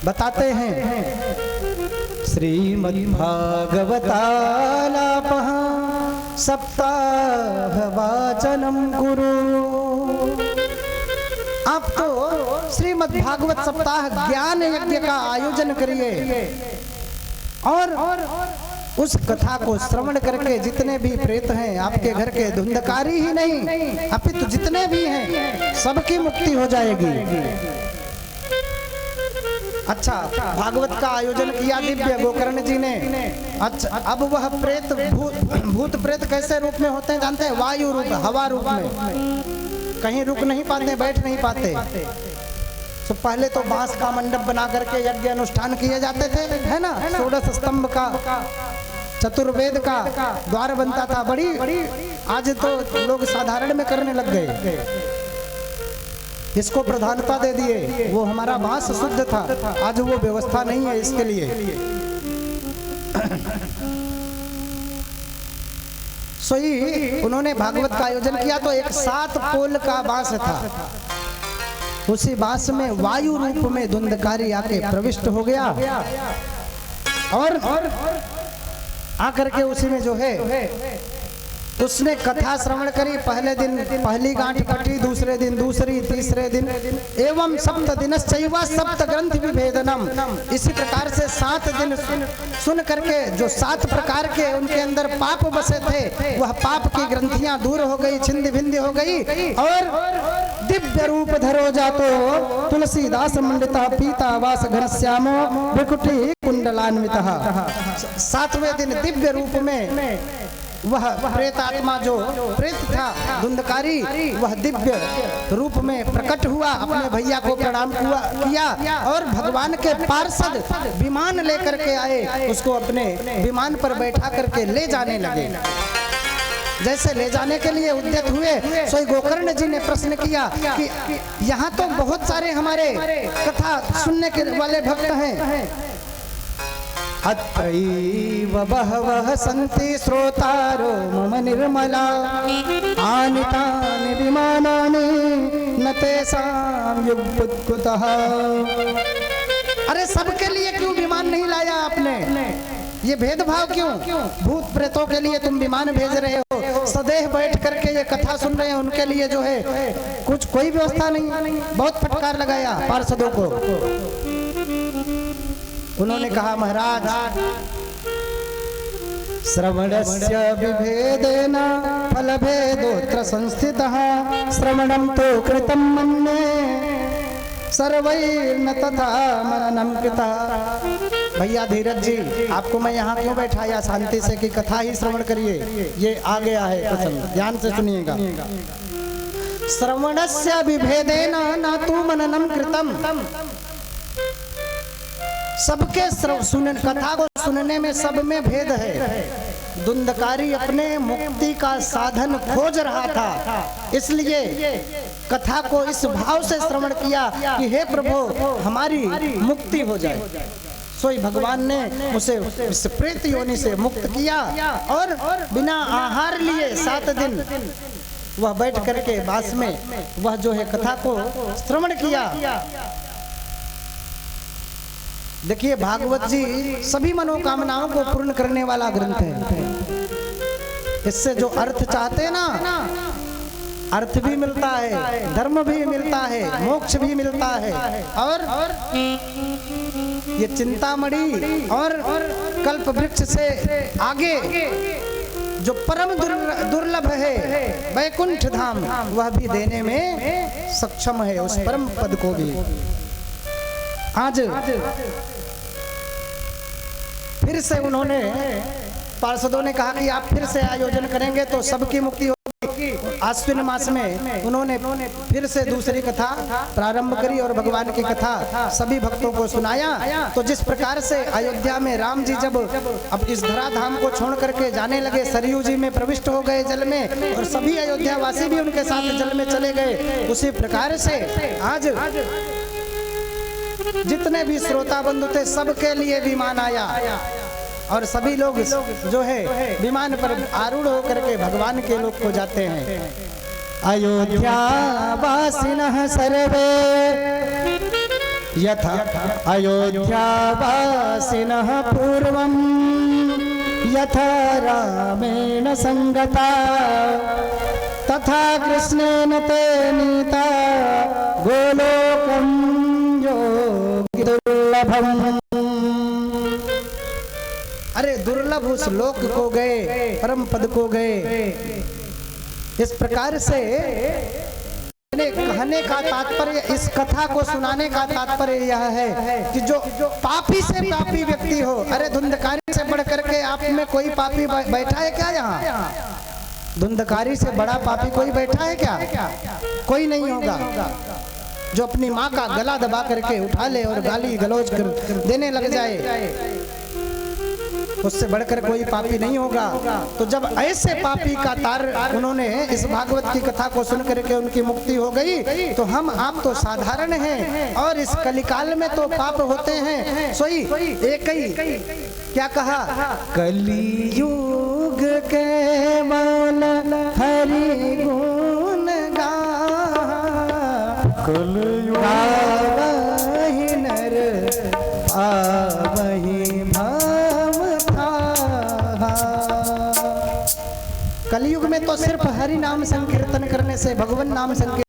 बताते हैं श्रीमद्भागवतालापः सप्ताहवाचनम गुरु। आप तो श्रीमद् भागवत सप्ताह ज्ञान यज्ञ का आयोजन करिए और उस कथा को श्रवण करके जितने भी प्रेत हैं आपके घर के, धुंधकारी ही नहीं अपितु जितने भी हैं सबकी मुक्ति हो जाएगी। अच्छा, भागवत का आयोजन किया दिव्य गोकर्ण जी ने। अच्छा, अब वह प्रेत भूत प्रेत कैसे रूप में होते हैं जानते हैं? वायु रूप, हवा रूप में, कहीं रुक नहीं पाते, बैठ नहीं पाते। तो पहले तो बांस का मंडप बना करके यज्ञ अनुष्ठान किए जाते थे, है ना? 16 स्तंभ का, चतुर्वेद का द्वार बनता था। बड़ी आज तो लोग साधारण में करने लग गए, इसको प्रधानता दे दिए। वो हमारा बांस शुद्ध था, आज वो व्यवस्था नहीं है इसके लिए। सोई उन्होंने भागवत का आयोजन किया तो एक 7 पोल का बांस था। उसी बांस में वायु रूप में धुंधकारी आके प्रविष्ट हो गया और आकर के उसी में जो है उसने कथा श्रवण करी। पहले दिन पहली गांठ कटी, दूसरे दिन दूसरी, तीसरे दिन एवं सप्त दिनश्चैव सप्त ग्रंथि विभेदनम। इसी प्रकार से 7 दिन सुन करके जो 7 प्रकार के उनके अंदर पाप बसे थे वह पाप की ग्रंथियां दूर हो गई, छिंद भिंद हो गई और दिव्य रूप धरो जातो तुलसीदास मंडिता पीता वास घनश्यामो विकुटी कुंडलान्वितः। 7वें दिन दिव्य रूप में वह प्रेत आत्मा जो प्रेत था धुंधकारी, वह दिव्य रूप में प्रकट हुआ, अपने भैया को प्रणाम किया और भगवान के पार्षद विमान लेकर के आए, उसको अपने विमान पर बैठा करके ले जाने लगे। जैसे ले जाने के लिए उद्यत हुए, सोई गोकर्ण जी ने प्रश्न किया कि यहाँ तो बहुत सारे हमारे कथा सुनने के वाले भक्त हैं, अत्रैव बहवः सन्ति श्रोतारो मम निर्मला आनीतानि विमानानि न तेषां युगपुत्कुतः। अरे सबके लिए क्यों विमान नहीं लाया आपने? ये भेदभाव क्यों? भूत प्रेतों के लिए तुम विमान भेज रहे हो, सदैव बैठ करके ये कथा सुन रहे हैं उनके लिए जो है कुछ कोई व्यवस्था नहीं। बहुत फटकार लगाया पार्षदों को। उन्होंने कहा महाराज, श्रवणस्य विभेदेन फलभेदोऽत्र संस्थितः श्रवणं तो कृतं मन्ये सर्वैर्न तथा मननं कृतः। भैया धीरज जी, आपको मैं यहाँ क्यों बैठाया? शांति से कि कथा ही श्रवण करिए। ये आ गया है प्रसंग, ध्यान से सुनिएगा। श्रवणस्य विभेदेन न तु मननं कृतं। सबके कथा को सुनने में सब में भेद है। धुंधकारी अपने मुक्ति का साधन खोज रहा था, इसलिए कथा को इस भाव से श्रवण किया कि हे प्रभु हमारी मुक्ति हो जाए। सोई भगवान ने उसे इस प्रेत योनि से मुक्त किया और बिना आहार लिए 7 दिन वह बैठ करके बास में वह जो है कथा को श्रवण किया। देखिए भागवत जी सभी मनोकामनाओं को पूर्ण करने वाला ग्रंथ है। इससे जो अर्थ चाहते हैं ना, अर्थ भी मिलता है, धर्म भी मिलता है, मोक्ष भी मिलता है। और ये चिंतामणि और कल्प वृक्ष से आगे जो परम दुर्लभ है वैकुंठ धाम, वह भी देने में सक्षम है, उस परम पद को भी। आज फिर से उन्होंने पार्षदों ने कहा कि आप फिर से आयोजन करेंगे तो सबकी मुक्ति होगी। आश्विन मास में उन्होंने फिर से दूसरी कथा प्रारंभ करी और भगवान की कथा सभी भक्तों को सुनाया। तो जिस प्रकार से अयोध्या में राम जी जब अब इस धराधाम को छोड़ करके जाने लगे, सरयू जी में प्रविष्ट हो गए जल में, और सभी अयोध्या वासी भी उनके साथ जल में चले गए, उसी प्रकार से आज जितने भी श्रोता बंधु थे सबके लिए विमान आया और सभी लोग जो है विमान पर आरूढ़ होकर के भगवान के लोक को जाते हैं। अयोध्या वासिनः सर्वे यथा अयोध्या वासिनः पूर्वं यथा रामेण संगता तथा कृष्णेन ते नीता गोलोकं योगी दुर्लभम। अरे दुर्लभ उस लोक को गए, परम पद को गए। इस प्रकार से कहने का तात्पर्य, इस कथा को सुनाने का तात्पर्य यह है कि जो पापी से पापी व्यक्ति हो, अरे धुंधकारी से बढ़ करके आप में कोई पापी बैठा है क्या? यहाँ धुंधकारी से बड़ा पापी कोई बैठा है क्या? कोई नहीं होगा। जो अपनी माँ का गला दबा करके उठा ले और गाली गलौज कर देने लग जाए, उससे बढ़कर कोई पापी नहीं होगा। तो जब ऐसे पापी का तार उन्होंने इस भागवत की कथा को सुन करके उनकी मुक्ति हो गई, तो हम आप तो साधारण हैं और इस कलिकाल में तो पाप होते हैं। सोई एक ही क्या कहा, कलियुग के मान हरि गुण गा, कलियुग गावहि नर आवहि भाव था। कलियुग में तो सिर्फ हरि नाम संकीर्तन करने से, भगवान नाम संकीर्तन